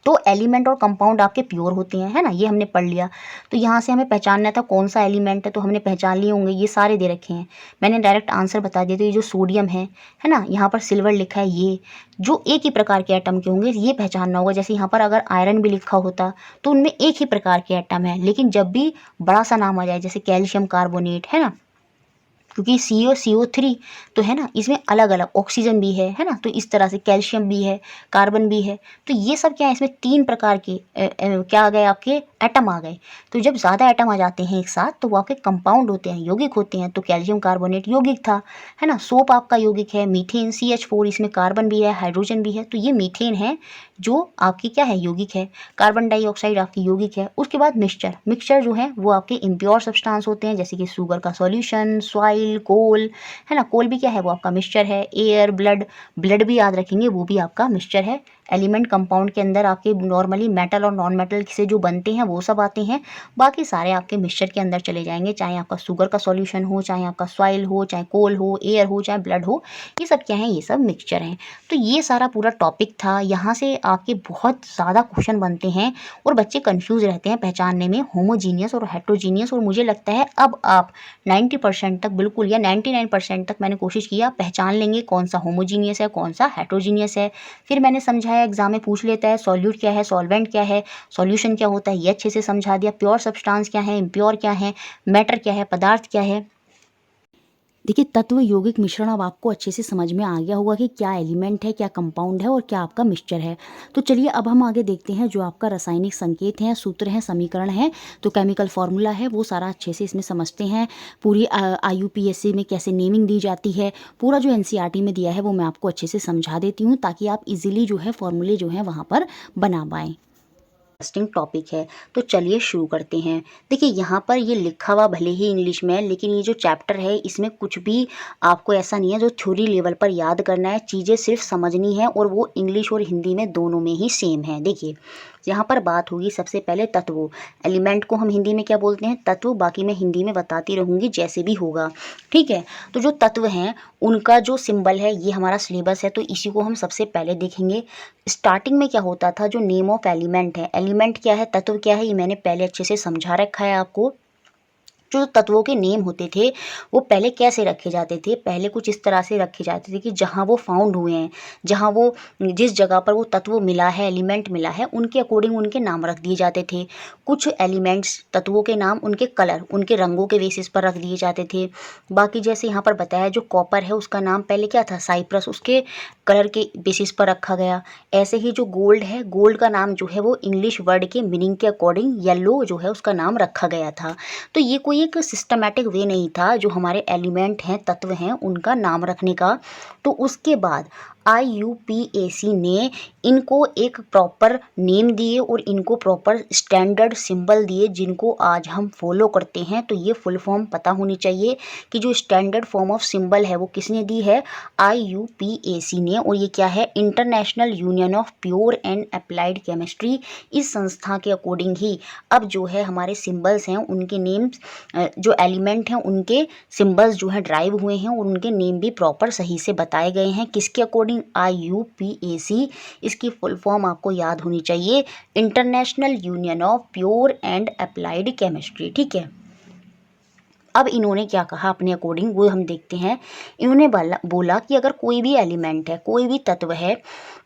तो एलिमेंट और कंपाउंड आपके प्योर होते हैं, है ना, ये हमने पढ़ लिया। तो यहाँ से हमें पहचानना था कौन सा एलिमेंट है, तो हमने पहचान लिए होंगे, ये सारे दे रखे हैं, मैंने डायरेक्ट आंसर बता दिया। तो ये जो सोडियम है ना, यहाँ पर सिल्वर लिखा है, ये जो एक ही प्रकार के एटम के होंगे, ये पहचानना होगा। जैसे यहाँ पर अगर आयरन भी लिखा होता तो उनमें एक ही प्रकार के एटम है, लेकिन जब भी बड़ा सा नाम आ जाए, जैसे कैल्शियम कार्बोनेट, है ना, क्योंकि CO3 तो है ना, इसमें अलग अलग ऑक्सीजन भी है ना, तो इस तरह से कैल्शियम भी है, कार्बन भी है, तो ये सब क्या है, इसमें 3 प्रकार के क्या आ गए, आपके एटम आ गए। तो जब ज़्यादा एटम आ जाते हैं एक साथ तो वो आपके कंपाउंड होते हैं, यौगिक होते हैं। तो कैल्शियम कार्बोनेट यौगिक था, है ना। सोप आपका यौगिक है, मीथेन CH4, इसमें कार्बन भी है, हाइड्रोजन भी है, तो ये मीथेन है जो आपकी क्या है, यौगिक है। कार्बन डाइऑक्साइड आपकी यौगिक है। उसके बाद मिक्सचर जो है वो आपके इम्प्योर सब्सटेंस होते हैं, जैसे कि शुगर का सॉल्यूशन, सॉइल, कोल, है ना, कोल भी क्या है, वो आपका मिक्सचर है। एयर, ब्लड भी याद रखेंगे, वो भी आपका मिक्सचर है। एलिमेंट कंपाउंड के अंदर आपके नॉर्मली मेटल और नॉन मेटल से जो बनते हैं वो सब आते हैं, बाकी सारे आपके मिक्सचर के अंदर चले जाएंगे, चाहे आपका शुगर का सॉल्यूशन हो, चाहे आपका सॉइल हो, चाहे कोल हो, एयर हो, चाहे ब्लड हो, ये सब क्या है, ये सब मिक्सचर हैं। तो ये सारा पूरा टॉपिक था। यहाँ से आपके बहुत ज़्यादा क्वेश्चन बनते हैं और बच्चे कंफ्यूज रहते हैं पहचानने में होमोजीनियस और हेट्रोजीनियस, और मुझे लगता है अब आप 90% तक बिल्कुल, या 99% तक मैंने कोशिश किया, पहचान लेंगे कौन सा होमोजीनियस है, कौन सा हेट्रोजीनियस है। फिर मैंने समझाया, एग्जाम में पूछ लेता है सॉल्यूट क्या है, सॉल्वेंट क्या है, सॉल्यूशन क्या होता है, ये अच्छे से समझा दिया। प्योर सब्सटेंस क्या है, इम्प्योर क्या है, मैटर क्या है, पदार्थ क्या है। देखिए, तत्व यौगिक मिश्रण अब आपको अच्छे से समझ में आ गया होगा कि क्या एलिमेंट है, क्या कंपाउंड है और क्या आपका मिक्सचर है। तो चलिए अब हम आगे देखते हैं जो आपका रासायनिक संकेत हैं, सूत्र हैं, समीकरण हैं, तो केमिकल फॉर्मूला है, वो सारा अच्छे से इसमें समझते हैं। पूरी IUPAC में कैसे नेमिंग दी जाती है, पूरा जो NCERT में दिया है वो मैं आपको अच्छे से समझा देती हूँ, ताकि आप इजीली जो है फॉर्मूले जो हैं वहाँ पर बना पाएँ। इंटरेस्टिंग टॉपिक है, तो चलिए शुरू करते हैं। देखिए, यहाँ पर ये लिखा हुआ भले ही इंग्लिश में है, लेकिन ये जो चैप्टर है इसमें कुछ भी आपको ऐसा नहीं है जो थ्योरी लेवल पर याद करना है, चीज़ें सिर्फ समझनी है, और वो इंग्लिश और हिंदी में दोनों में ही सेम है। देखिए, यहाँ पर बात होगी सबसे पहले तत्वों, एलिमेंट को हम हिंदी में क्या बोलते हैं, तत्व, बाकी मैं हिंदी में बताती रहूँगी जैसे भी होगा, ठीक है। तो जो तत्व हैं उनका जो सिंबल है, ये हमारा सिलेबस है, तो इसी को हम सबसे पहले देखेंगे। स्टार्टिंग में क्या होता था, जो नेम ऑफ एलिमेंट है, एलिमेंट क्या है, तत्व क्या है, ये मैंने पहले अच्छे से समझा रखा है आपको। जो तत्वों के नेम होते थे वो पहले कैसे रखे जाते थे, पहले कुछ इस तरह से रखे जाते थे कि जहाँ वो फाउंड हुए हैं, जहाँ वो जिस जगह पर वो तत्व मिला है, एलिमेंट मिला है, उनके अकॉर्डिंग उनके नाम रख दिए जाते थे। कुछ एलिमेंट्स, तत्वों के नाम उनके कलर, उनके रंगों के बेसिस पर रख दिए जाते थे। बाकी जैसे यहाँ पर बताया, जो कॉपर है उसका नाम पहले क्या था, साइप्रस, उसके कलर के बेसिस पर रखा गया। ऐसे ही जो गोल्ड है, गोल्ड का नाम जो है वो इंग्लिश वर्ड के मीनिंग के अकॉर्डिंग येलो जो है उसका नाम रखा गया था। तो ये कोई एक सिस्टमैटिक वे नहीं था जो हमारे एलिमेंट हैं, तत्व हैं, उनका नाम रखने का। तो उसके बाद IUPAC ने इनको एक प्रॉपर नेम दिए और इनको प्रॉपर स्टैंडर्ड सिंबल दिए जिनको आज हम फॉलो करते हैं। तो ये फुल फॉर्म पता होनी चाहिए कि जो स्टैंडर्ड फॉर्म ऑफ सिंबल है वो किसने दी है, IUPAC ने। और ये क्या है, international union of pure and applied chemistry. इस संस्था के अकॉर्डिंग ही अब जो है हमारे सिंबल्स हैं उनके नेम्स, जो एलिमेंट हैं उनके सिंबल्स जो है ड्राइव हुए हैं और उनके नेम भी प्रॉपर सही से बताए गए हैं। किसके अकॉर्डिंग, IUPAC। इसकी फुल फॉर्म आपको याद होनी चाहिए, international union of pure and applied chemistry. ठीक है, अब इन्होंने क्या कहा अपने अकॉर्डिंग वो हम देखते हैं। इन्होंने बोला कि अगर कोई भी एलिमेंट है, कोई भी तत्व है,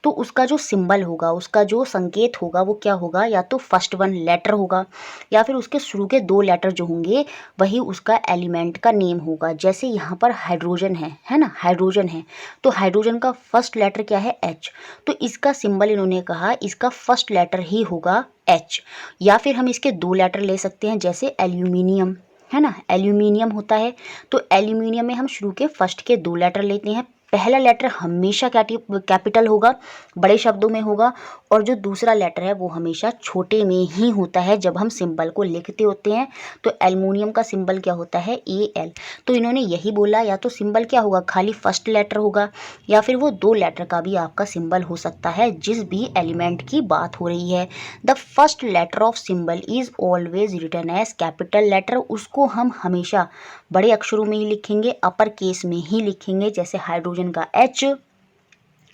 तो उसका जो सिंबल होगा, उसका जो संकेत होगा वो क्या होगा, या तो फर्स्ट वन लेटर होगा या फिर उसके शुरू के 2 लेटर जो होंगे वही उसका एलिमेंट का नेम होगा। जैसे यहाँ पर हाइड्रोजन है ना, हाइड्रोजन है तो हाइड्रोजन का फर्स्ट लेटर क्या है, H। तो इसका सिंबल इन्होंने कहा इसका फर्स्ट लेटर ही होगा H। या फिर हम इसके 2 लेटर ले सकते हैं, जैसे एल्यूमिनियम है ना, एल्यूमिनियम होता है तो एल्यूमिनियम में हम शुरू के फर्स्ट के 2 लेटर लेते हैं। पहला लेटर हमेशा कैपिटल होगा, बड़े शब्दों में होगा, और जो दूसरा लेटर है वो हमेशा छोटे में ही होता है जब हम सिंबल को लिखते होते हैं। तो एल्युमिनियम का सिंबल क्या होता है, Al। तो इन्होंने यही बोला, या तो सिंबल क्या होगा, खाली फर्स्ट लेटर होगा, या फिर वो 2 लेटर का भी आपका सिंबल हो सकता है जिस भी एलिमेंट की बात हो रही है। The first letter of symbol is always written as capital letter. उसको हम हमेशा बड़े अक्षरों में ही लिखेंगे, अपर केस में ही लिखेंगे, जैसे हाइड्रोजन का H,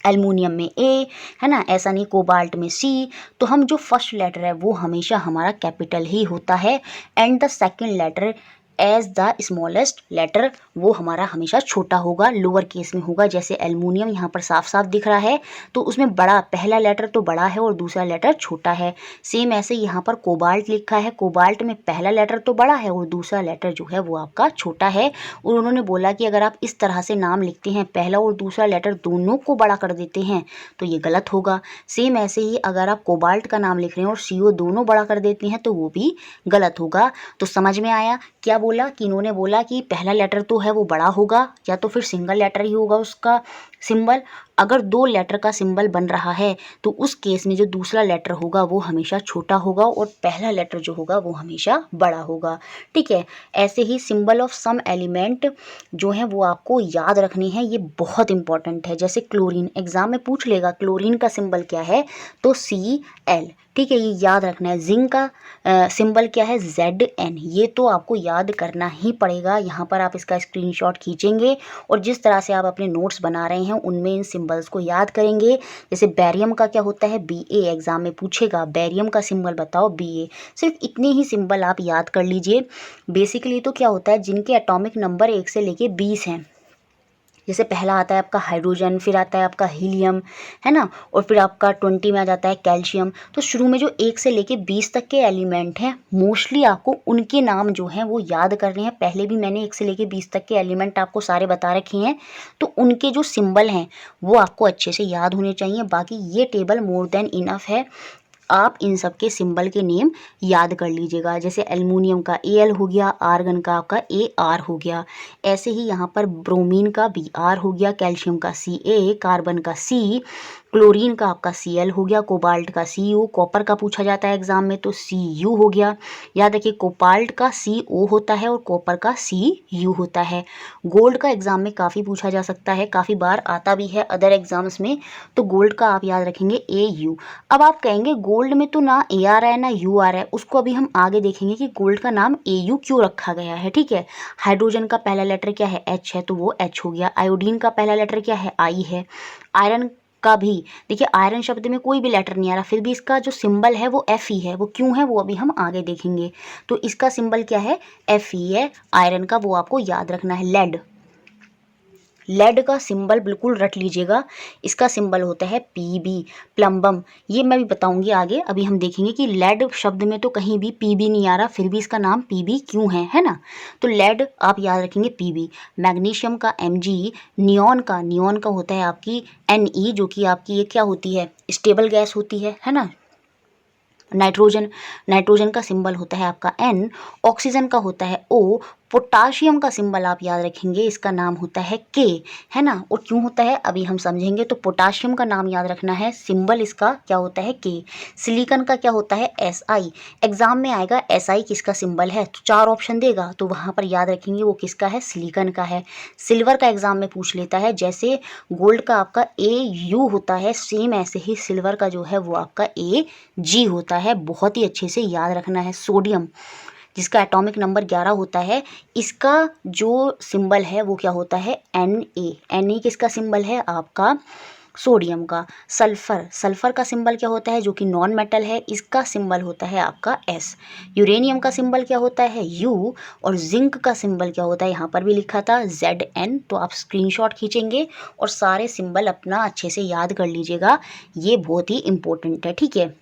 एल्युमिनियम में A, है ना, ऐसा नहीं कोबाल्ट में C। तो हम जो फर्स्ट लेटर है वो हमेशा हमारा कैपिटल ही होता है, and the second letter as the smallest letter वो हमारा हमेशा छोटा होगा, लोअर केस में होगा। जैसे एल्युमिनियम यहाँ पर साफ साफ दिख रहा है तो उसमें बड़ा पहला लेटर तो बड़ा है और दूसरा लेटर छोटा है। सेम ऐसे यहाँ पर कोबाल्ट लिखा है, कोबाल्ट में पहला लेटर तो बड़ा है और दूसरा लेटर जो है वो आपका छोटा है। और उन्होंने बोला कि अगर आप इस तरह से नाम लिखते हैं, पहला और दूसरा लेटर दोनों को बड़ा कर देते हैं तो ये गलत होगा। सेम ऐसे ही अगर आप कोबाल्ट का नाम लिख रहे हैं और CO दोनों बड़ा कर देते हैं तो वो भी गलत होगा। तो समझ में आया क्या बोला, कि इन्होंने बोला कि पहला लेटर तो है वो बड़ा होगा या तो फिर सिंगल लेटर ही होगा उसका सिंबल। अगर 2 लेटर का सिंबल बन रहा है तो उस केस में जो दूसरा लेटर होगा वो हमेशा छोटा होगा और पहला लेटर जो होगा वो हमेशा बड़ा होगा। ठीक है, ऐसे ही सिंबल ऑफ सम एलिमेंट जो है वो आपको याद रखनी है, ये बहुत इंपॉर्टेंट है। जैसे क्लोरीन, एग्जाम में पूछ लेगा क्लोरीन का सिंबल क्या है, तो Cl। ठीक है, ये याद रखना है। जिंक का सिंबल क्या है, Zn। ये तो आपको याद करना ही पड़ेगा। यहाँ पर आप इसका स्क्रीनशॉट खींचेंगे और जिस तरह से आप अपने नोट्स बना रहे हैं उनमें इन सिंबल्स को याद करेंगे। जैसे बैरियम का क्या होता है, Ba। एग्जाम में पूछेगा बैरियम का सिंबल बताओ, Ba। सिर्फ इतने ही सिंबल आप याद कर लीजिए। बेसिकली तो क्या होता है, जिनके एटॉमिक नंबर 1 से लेके 20 हैं, जैसे पहला आता है आपका हाइड्रोजन, फिर आता है आपका हीलियम, है ना, और फिर आपका 20 में आ जाता है कैल्शियम। तो शुरू में जो 1 से लेके 20 तक के एलिमेंट हैं मोस्टली आपको उनके नाम जो हैं वो याद करने हैं। पहले भी मैंने 1 से लेके 20 तक के एलिमेंट आपको सारे बता रखे हैं, तो उनके जो सिंबल हैं वो आपको अच्छे से याद होने चाहिए। बाकी ये टेबल मोर देन इनफ है, आप इन सब के सिंबल के नेम याद कर लीजिएगा। जैसे एल्युमिनियम का Al हो गया, आर्गन का आपका Ar हो गया, ऐसे ही यहाँ पर ब्रोमीन का Br हो गया, कैल्शियम का Ca, कार्बन का C, क्लोरीन का आपका Cl हो गया, कोबाल्ट का Cu, कॉपर का पूछा जाता है एग्जाम में तो Cu हो गया। याद रखिए कोबाल्ट का Co होता है और कॉपर का Cu होता है। गोल्ड का एग्जाम में काफ़ी पूछा जा सकता है, काफ़ी बार आता भी है अदर एग्जाम्स में, तो गोल्ड का आप याद रखेंगे Au। अब आप कहेंगे गोल्ड में तो ना A आ रहा है ना U आ रहा है, उसको अभी हम आगे देखेंगे कि गोल्ड का नाम Au क्यों रखा गया है। ठीक है, हाइड्रोजन का पहला लेटर क्या है, H है तो वो H हो गया। आयोडीन का पहला लेटर क्या है, I है। आयरन का भी देखिए, आयरन शब्द में कोई भी लेटर नहीं आ रहा, फिर भी इसका जो सिंबल है वो Fe है। वो क्यों है वो अभी हम आगे देखेंगे। तो इसका सिंबल क्या है, Fe है आयरन का, वो आपको याद रखना है। लेड, लेड का सिंबल बिल्कुल रट लीजिएगा, इसका सिंबल होता है Pb। प्लम्बम, ये मैं भी बताऊंगी आगे, अभी हम देखेंगे कि लेड शब्द में तो कहीं भी Pb नहीं आ रहा, फिर भी इसका नाम Pb क्यों है ना। तो लेड आप याद रखेंगे Pb। मैग्नीशियम का Mg। नियॉन का होता है आपकी Ne, जो कि आपकी ये क्या होती है, स्टेबल गैस होती है ना। नाइट्रोजन का सिंबल होता है आपका N। ऑक्सीजन का होता है O। पोटाशियम का सिंबल आप याद रखेंगे, इसका नाम होता है के, है ना। और क्यों होता है अभी हम समझेंगे। तो पोटाशियम का नाम याद रखना है, सिंबल इसका क्या होता है के। सिलिकॉन का क्या होता है SI। एग्जाम में आएगा SI किसका सिंबल है, तो 4 ऑप्शन देगा, तो वहाँ पर याद रखेंगे वो किसका है, सिलिकॉन का है। सिल्वर का एग्जाम में पूछ लेता है, जैसे गोल्ड का आपका AU होता है, सेम ऐसे ही सिल्वर का जो है वो आपका AG होता है। बहुत ही अच्छे से याद रखना है। सोडियम जिसका एटॉमिक नंबर 11 होता है, इसका जो सिंबल है वो क्या होता है, Na किसका सिंबल है, आपका सोडियम का। सल्फर का सिंबल क्या होता है, जो कि नॉन मेटल है, इसका सिंबल होता है आपका S। यूरेनियम का सिंबल क्या होता है, U। और जिंक का सिंबल क्या होता है, यहाँ पर भी लिखा था Zn। तो आप स्क्रीनशॉट खींचेंगे और सारे सिंबल अपना अच्छे से याद कर लीजिएगा, ये बहुत ही इंपॉर्टेंट है, ठीक है।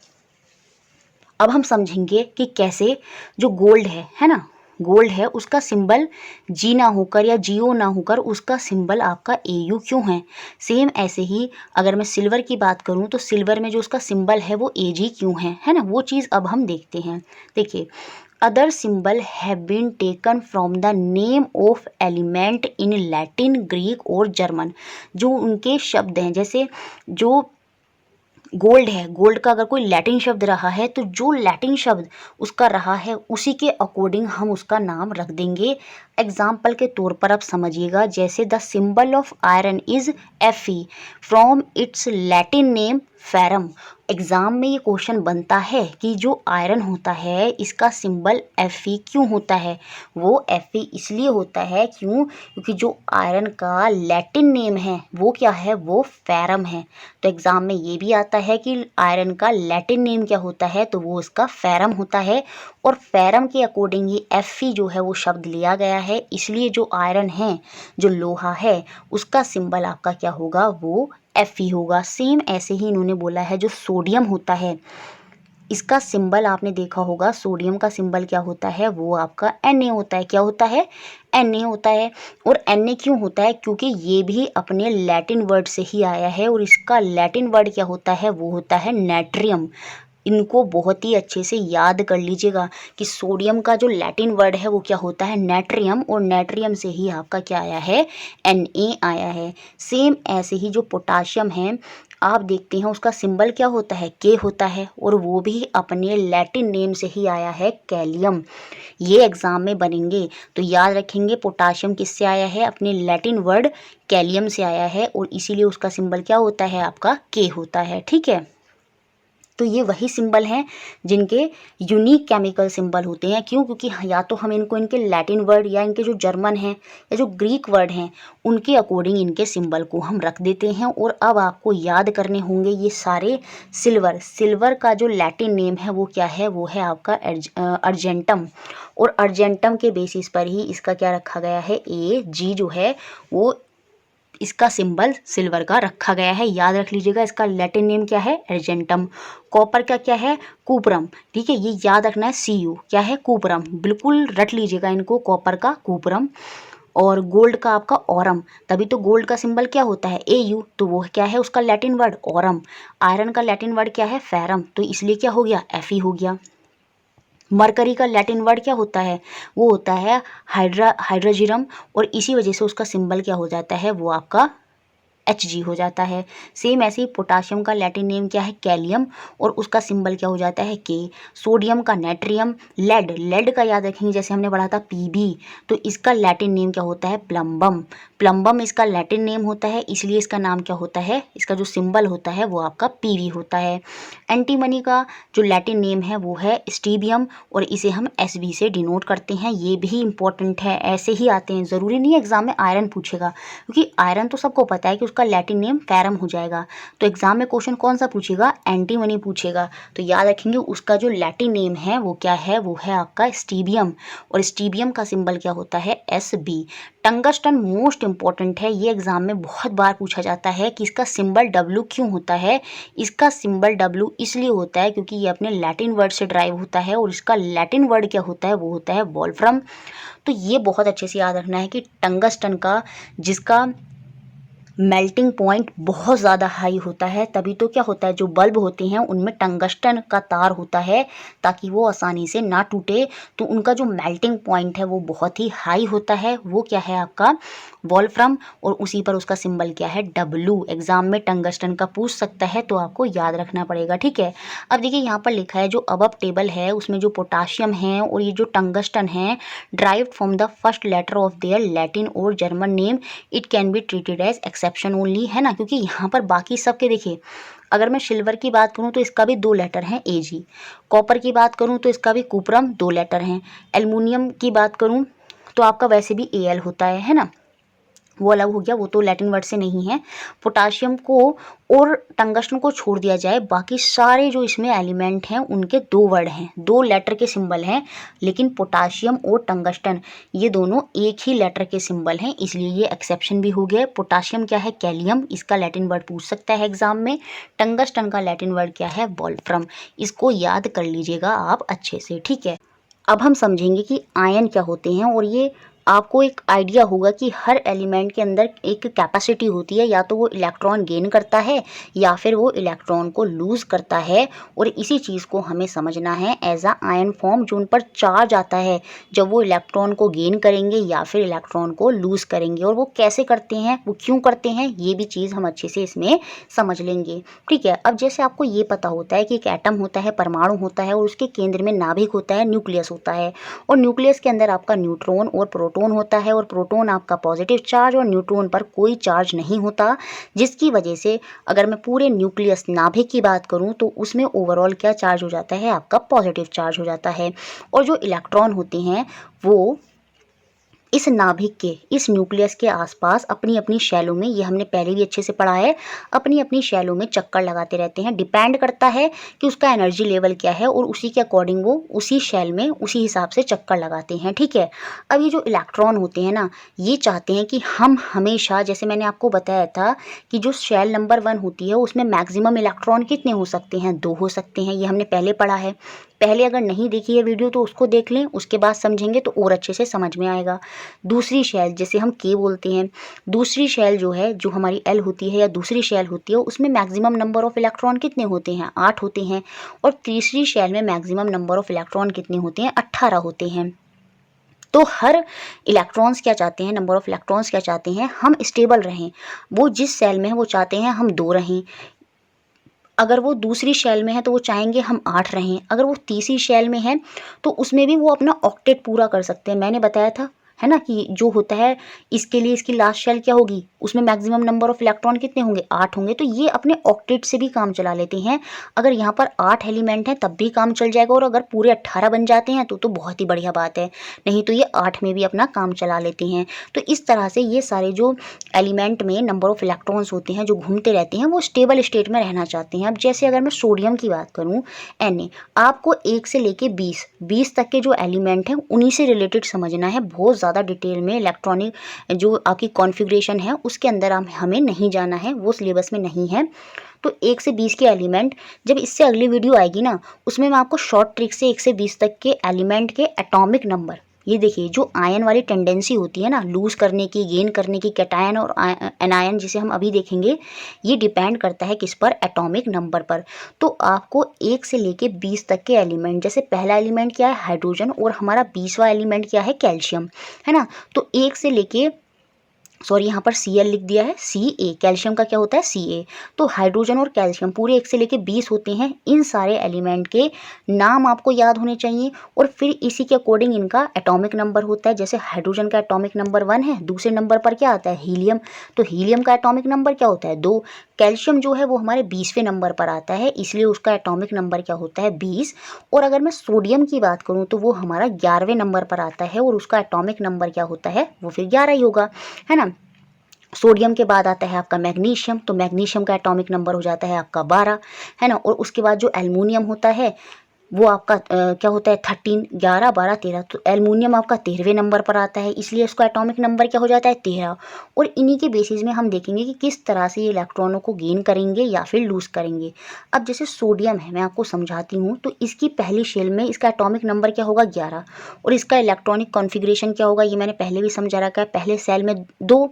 अब हम समझेंगे कि कैसे जो गोल्ड है ना, गोल्ड है उसका सिंबल G ना होकर या GO ना होकर उसका सिंबल आपका AU क्यों है। सेम ऐसे ही अगर मैं सिल्वर की बात करूं तो सिल्वर में जो उसका सिंबल है वो AG क्यों है ना, वो चीज़ अब हम देखते हैं। देखिए, other symbol have been taken from the name of element in Latin, Greek और जर्मन। जो उनके शब्द हैं, जैसे जो गोल्ड है, गोल्ड का अगर कोई लैटिन शब्द रहा है तो जो लैटिन शब्द उसका रहा है उसी के अकॉर्डिंग हम उसका नाम रख देंगे। एग्जाम्पल के तौर पर आप समझिएगा, जैसे the symbol of iron is Fe from its Latin name ferrum. Exam में ये क्वेश्चन बनता है कि जो आयरन होता है इसका सिंबल Fe क्यों होता है। वो Fe इसलिए होता है क्योंकि जो आयरन का लैटिन नेम है वो क्या है, वो फेरम है। तो एग्जाम में ये भी आता है कि आयरन का लैटिन नेम क्या होता है, तो वो उसका फेरम होता है। और फेरम के अकॉर्डिंग ही Fe जो है वो शब्द लिया गया है, इसलिए जो आयरन है, जो लोहा है, उसका सिंबल आपका क्या होगा, वो Fe होगा। सेम ऐसे ही इन्होंने बोला है जो सोडियम होता है, इसका सिंबल आपने देखा होगा, सोडियम का सिंबल क्या होता है, वो आपका Na होता है। क्या होता है, Na होता है। और Na क्यों होता है, क्योंकि ये भी अपने लैटिन वर्ड से ही आया है और इसका लैटिन वर्ड क्या होता है, वो होता है नेट्रियम। इनको बहुत ही अच्छे से याद कर लीजिएगा कि सोडियम का जो लैटिन वर्ड है वो क्या होता है, नेट्रियम। और नेट्रियम से ही आपका क्या आया है, Na आया है। सेम ऐसे ही जो पोटाशियम है, आप देखते हैं उसका सिंबल क्या होता है, के होता है, और वो भी अपने लैटिन नेम से ही आया है, कैलियम। ये एग्जाम में बनेंगे, तो याद रखेंगे पोटाशियम किससे आया है, अपने लैटिन वर्ड कैलियम से आया है, और इसीलिए उसका सिंबल क्या होता है, आपका के होता है, ठीक है। तो ये वही सिंबल हैं जिनके यूनिक केमिकल सिंबल होते हैं। क्यों, क्योंकि या तो हम इनको इनके लैटिन वर्ड या इनके जो जर्मन हैं या जो ग्रीक वर्ड हैं उनके अकॉर्डिंग इनके सिंबल को हम रख देते हैं। और अब आपको याद करने होंगे ये सारे। सिल्वर का जो लैटिन नेम है वो क्या है, वो है आपका अर्जेंटम। और अर्जेंटम के बेसिस पर ही इसका क्या रखा गया है, Ag जो है वो इसका सिंबल सिल्वर का रखा गया है। याद रख लीजिएगा, इसका लैटिन नेम क्या है, अर्जेंटम। कॉपर का क्या है, कूपरम। ठीक है, ये याद रखना है, Cu क्या है, कूपरम। बिल्कुल रट लीजिएगा इनको, कॉपर का कूपरम। और गोल्ड का आपका ऑरम, तभी तो गोल्ड का सिंबल क्या होता है, Au, तो वो क्या है उसका लैटिन वर्ड ऑरम। आयरन का लैटिन वर्ड क्या है, फेरम, तो इसलिए क्या हो गया, Fe हो गया। मरकरी का लैटिन वर्ड क्या होता है, वो होता है हाइड्रोजिरम, और इसी वजह से उसका सिंबल क्या हो जाता है, वो आपका Hg हो जाता है। सेम ऐसे ही पोटाशियम का लैटिन नेम क्या है, कैलियम, और उसका सिंबल क्या हो जाता है, के। सोडियम का नेट्रियम। लेड का याद रखेंगे, जैसे हमने पढ़ा था Pb, तो इसका लैटिन नेम क्या होता है, प्लम्बम इसका लैटिन नेम होता है, इसलिए इसका नाम क्या होता है, इसका जो सिंबल होता है वो आपका Pv होता है। एंटीमनी का जो लैटिन नेम है वो है स्टीबियम, और इसे हम Sb से डिनोट करते हैं। ये भी इंपॉर्टेंट है, ऐसे ही आते हैं, ज़रूरी नहीं है एग्जाम में आयरन पूछेगा, क्योंकि आयरन तो सबको पता है कि उसका लैटिन नेम फेरम हो जाएगा। तो एग्जाम में क्वेश्चन कौन सा पूछेगा, एंटीमनी पूछेगा। तो याद रखेंगे उसका जो लैटिन नेम है वो क्या है, वो है आपका स्टीबियम, और स्टीबियम का सिंबल क्या होता है, Sb। टंगस्टन मोस्ट इंपॉर्टेंट है, ये एग्जाम में बहुत बार पूछा जाता है कि इसका सिंबल W क्यों होता है। इसका सिंबल W इसलिए होता है क्योंकि ये अपने लैटिन वर्ड से ड्राइव होता है, और इसका लैटिन वर्ड क्या होता है, वो होता है वोल्फ्रम। तो ये बहुत अच्छे से याद रखना है कि टंगस्टन का जिसका मेल्टिंग पॉइंट बहुत ज़्यादा हाई होता है, तभी तो क्या होता है, जो बल्ब होते हैं उनमें टंगस्टन का तार होता है ताकि वो आसानी से ना टूटे। तो उनका जो मेल्टिंग पॉइंट है वो बहुत ही हाई होता है। वो क्या है आपका वोल्फ्रम, और उसी पर उसका सिंबल क्या है W। एग्जाम में टंगस्टन का पूछ सकता है तो आपको याद रखना पड़ेगा, ठीक है। अब देखिए यहाँ पर लिखा है जो अबव टेबल है उसमें जो पोटाशियम है और ये जो टंगस्टन है derived from the first letter of their Latin और German name, it can be treated as exception only, है ना। क्योंकि यहाँ पर बाकी सबके देखिए, अगर मैं सिल्वर की बात करूँ तो इसका भी 2 लेटर हैं AG, कॉपर की बात करूँ तो इसका भी कुपरम 2 लेटर हैं, एल्युमिनियम की बात करूँ तो आपका वैसे भी AL होता है ना, वो अलग हो गया, वो तो लैटिन वर्ड से नहीं है। पोटाशियम को और टंगस्टन को छोड़ दिया जाए, बाकी सारे जो इसमें एलिमेंट हैं उनके 2 वर्ड हैं, 2 लेटर के सिंबल हैं, लेकिन पोटाशियम और टंगस्टन ये दोनों एक ही लेटर के सिंबल हैं, इसलिए ये एक्सेप्शन भी हो गया। पोटाशियम क्या है, कैलियम, इसका लैटिन वर्ड पूछ सकता है एग्जाम में। टंगस्टन का लैटिन वर्ड क्या है, वोल्फ्रम। इसको याद कर लीजिएगा आप अच्छे से, ठीक है। अब हम समझेंगे कि आयन क्या होते हैं, और ये आपको एक आइडिया होगा कि हर एलिमेंट के अंदर एक कैपेसिटी होती है, या तो वो इलेक्ट्रॉन गेन करता है या फिर वो इलेक्ट्रॉन को लूज़ करता है। और इसी चीज़ को हमें समझना है एज अ आयन फॉर्म, जो उन पर चार्ज आता है जब वो इलेक्ट्रॉन को गेन करेंगे या फिर इलेक्ट्रॉन को लूज़ करेंगे, और वो कैसे करते हैं, वो क्यों करते हैं, ये भी चीज़ हम अच्छे से इसमें समझ लेंगे, ठीक है। अब जैसे आपको ये पता होता है कि एक एटम होता है, परमाणु होता है, और उसके केंद्र में नाभिक होता है, न्यूक्लियस होता है, और न्यूक्लियस के अंदर आपका न्यूट्रॉन और प्रोटॉन होता है, और प्रोटॉन आपका पॉजिटिव चार्ज और न्यूट्रॉन पर कोई चार्ज नहीं होता, जिसकी वजह से अगर मैं पूरे न्यूक्लियस नाभिक की बात करूं तो उसमें ओवरऑल क्या चार्ज हो जाता है, आपका पॉजिटिव चार्ज हो जाता है। और जो इलेक्ट्रॉन होते हैं वो इस नाभिक के, इस न्यूक्लियस के आसपास अपनी अपनी शैलों में, ये हमने पहले भी अच्छे से पढ़ा है, अपनी अपनी शैलों में चक्कर लगाते रहते हैं। डिपेंड करता है कि उसका एनर्जी लेवल क्या है, और उसी के अकॉर्डिंग वो उसी शैल में उसी हिसाब से चक्कर लगाते हैं, ठीक है। अब ये जो इलेक्ट्रॉन होते हैं ना, ये चाहते हैं कि हम हमेशा, जैसे मैंने आपको बताया था कि जो शैल नंबर 1 होती है उसमें मैक्सिमम इलेक्ट्रॉन कितने हो सकते हैं, 2 हो सकते हैं, ये हमने पहले पढ़ा है। पहले अगर नहीं देखी है वीडियो तो उसको देख लें, उसके बाद समझेंगे तो और अच्छे से समझ में आएगा। दूसरी शैल जिसे हम K बोलते हैं, दूसरी शैल जो है, जो हमारी L होती है या दूसरी शैल होती है, उसमें मैक्सिमम नंबर ऑफ इलेक्ट्रॉन कितने होते हैं, 8 होते हैं। और तीसरी शैल में मैक्सिमम नंबर ऑफ इलेक्ट्रॉन कितने होते हैं, 18 होते हैं। तो हर इलेक्ट्रॉन्स क्या चाहते हैं, नंबर ऑफ इलेक्ट्रॉन्स क्या चाहते हैं, हम स्टेबल रहें। वो जिस सेल में है वो चाहते हैं हम 2 रहें। अगर वो दूसरी शेल में है तो वो चाहेंगे हम 8 रहें। अगर वो तीसरी शेल में है तो उसमें भी वो अपना ऑक्टेट पूरा कर सकते हैं। मैंने बताया था, है ना, कि जो होता है इसके लिए इसकी लास्ट शेल क्या होगी, उसमें मैक्सिमम नंबर ऑफ इलेक्ट्रॉन कितने होंगे, 8 होंगे। तो ये अपने ऑक्टेट से भी काम चला लेते हैं। अगर यहाँ पर 8 एलिमेंट हैं तब भी काम चल जाएगा, और अगर पूरे 18 बन जाते हैं तो बहुत ही बढ़िया बात है, नहीं तो ये 8 में भी अपना काम चला लेते हैं। तो इस तरह से ये सारे जो एलिमेंट में नंबर ऑफ इलेक्ट्रॉन्स होते हैं जो घूमते रहते हैं, वो स्टेबल स्टेट में रहना चाहते हैं। अब जैसे अगर मैं सोडियम की बात करूँ, Na, आपको 1 से लेके 20 तक के जो एलिमेंट हैं उन्हीं से रिलेटेड समझना है। बहुत ज़्यादा डिटेल में इलेक्ट्रॉनिक जो आपकी कॉन्फ़िगरेशन है उसके अंदर हमें नहीं जाना है, वो सिलेबस में नहीं है। तो 1 से 20 के एलिमेंट, जब इससे अगली वीडियो आएगी ना, उसमें मैं आपको शॉर्ट ट्रिक से 1 से 20 तक के एलिमेंट के एटॉमिक नंबर, ये देखिए जो आयन वाली टेंडेंसी होती है ना, लूज़ करने की, गेन करने की, कैटायन और एनायन जिसे हम अभी देखेंगे, ये डिपेंड करता है किस पर, एटॉमिक नंबर पर। तो आपको 1 से लेके 20 तक के एलिमेंट, जैसे पहला एलिमेंट क्या है, हाइड्रोजन, और हमारा 20वां एलिमेंट क्या है, कैल्शियम, है ना। तो 1 से लेके, सॉरी यहाँ पर Cl लिख दिया है, Ca, कैल्शियम का क्या होता है, Ca। तो हाइड्रोजन और कैल्शियम पूरे 1 से लेके 20 होते हैं। इन सारे एलिमेंट के नाम आपको याद होने चाहिए, और फिर इसी के अकॉर्डिंग इनका एटॉमिक नंबर होता है। जैसे हाइड्रोजन का एटॉमिक नंबर 1 है, दूसरे नंबर पर क्या आता है, हीलियम, तो हीलियम का एटॉमिक नंबर क्या होता है, 2। कैल्शियम जो है वो हमारे 20वें नंबर पर आता है, इसलिए उसका एटॉमिक नंबर क्या होता है, 20। और अगर मैं सोडियम की बात करूँ तो वो हमारा 11वें नंबर पर आता है, और उसका एटॉमिक नंबर क्या होता है, वो फिर 11 ही होगा, है ना। सोडियम के बाद आता है आपका मैग्नीशियम, तो मैग्नीशियम का एटॉमिक नंबर हो जाता है आपका 12, है ना। और उसके बाद जो एल्युमिनियम होता है वो आपका क्या होता है, 13, 11, 12, 13। तो एल्युमिनियम आपका 13वें नंबर पर आता है, इसलिए उसका एटॉमिक नंबर क्या हो जाता है, 13। और इन्हीं के बेसिस में हम देखेंगे कि किस तरह से ये इलेक्ट्रॉनों को गेन करेंगे या फिर लूज़ करेंगे। अब जैसे सोडियम है, मैं आपको समझाती हूँ। तो इसकी पहली शेल में इसका एटॉमिक नंबर क्या होगा, 11, और इसका इलेक्ट्रॉनिक कॉन्फ़िगरेशन क्या होगा, ये मैंने पहले भी समझा रखा है। पहले सेल में 2,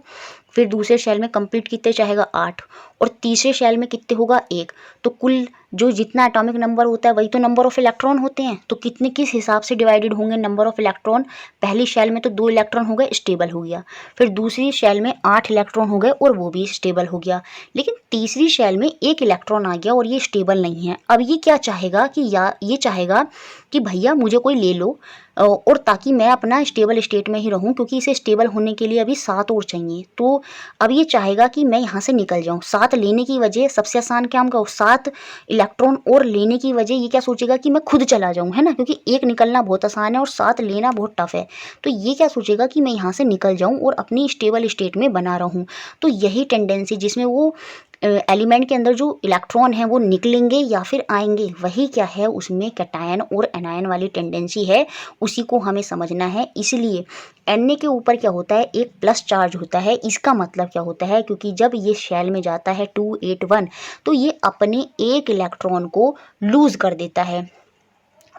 फिर दूसरे शेल में कंप्लीट कितने चाहेगा 8, और तीसरे शेल में कितने होगा 1। तो कुल जो जितना एटॉमिक नंबर होता है वही तो नंबर ऑफ इलेक्ट्रॉन होते हैं। तो कितने किस हिसाब से डिवाइडेड होंगे नंबर ऑफ इलेक्ट्रॉन? पहली शेल में तो 2 इलेक्ट्रॉन हो गए, स्टेबल हो गया। फिर दूसरी शेल में 8 इलेक्ट्रॉन हो गए और वो भी स्टेबल हो गया। लेकिन तीसरी शेल में 1 इलेक्ट्रॉन आ गया और ये स्टेबल नहीं है। अब ये क्या चाहेगा कि ये चाहेगा कि भैया मुझे कोई ले लो, और ताकि मैं अपना स्टेबल स्टेट में ही रहूं, क्योंकि इसे स्टेबल होने के लिए अभी 7 और चाहिए। तो अब ये चाहेगा कि मैं यहाँ से निकल जाऊं। 7 लेने की वजह सबसे आसान काम का 7 इलेक्ट्रॉन और लेने की वजह ये क्या सोचेगा कि मैं खुद चला जाऊं, है ना, क्योंकि 1 निकलना बहुत आसान है और 7 लेना बहुत टफ है। तो ये क्या सोचेगा कि मैं यहाँ से निकल जाऊं और अपनी स्टेबल स्टेट में बना रहूं। तो यही टेंडेंसी जिसमें वो एलिमेंट के अंदर जो इलेक्ट्रॉन है वो निकलेंगे या फिर आएंगे, वही क्या है उसमें कैटायन और एनायन वाली टेंडेंसी है, उसी को हमें समझना है। इसलिए Na के ऊपर क्या होता है, एक प्लस चार्ज होता है। इसका मतलब क्या होता है, क्योंकि जब ये शेल में जाता है 281 तो ये अपने एक इलेक्ट्रॉन को लूज कर देता है,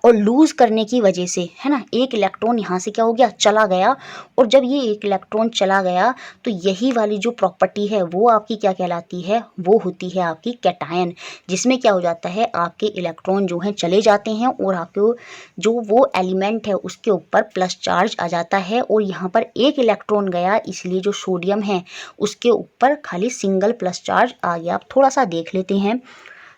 और लूज करने की वजह से, है ना, एक इलेक्ट्रॉन यहाँ से क्या हो गया, चला गया। और जब ये एक इलेक्ट्रॉन चला गया तो यही वाली जो प्रॉपर्टी है वो आपकी क्या कहलाती है, वो होती है आपकी कैटायन, जिसमें क्या हो जाता है, आपके इलेक्ट्रॉन जो हैं चले जाते हैं और आपको जो वो एलिमेंट है उसके ऊपर प्लस चार्ज आ जाता है। और यहाँ पर एक इलेक्ट्रॉन गया, इसलिए जो सोडियम है उसके ऊपर खाली सिंगल प्लस चार्ज आ गया। आप थोड़ा सा देख लेते हैं।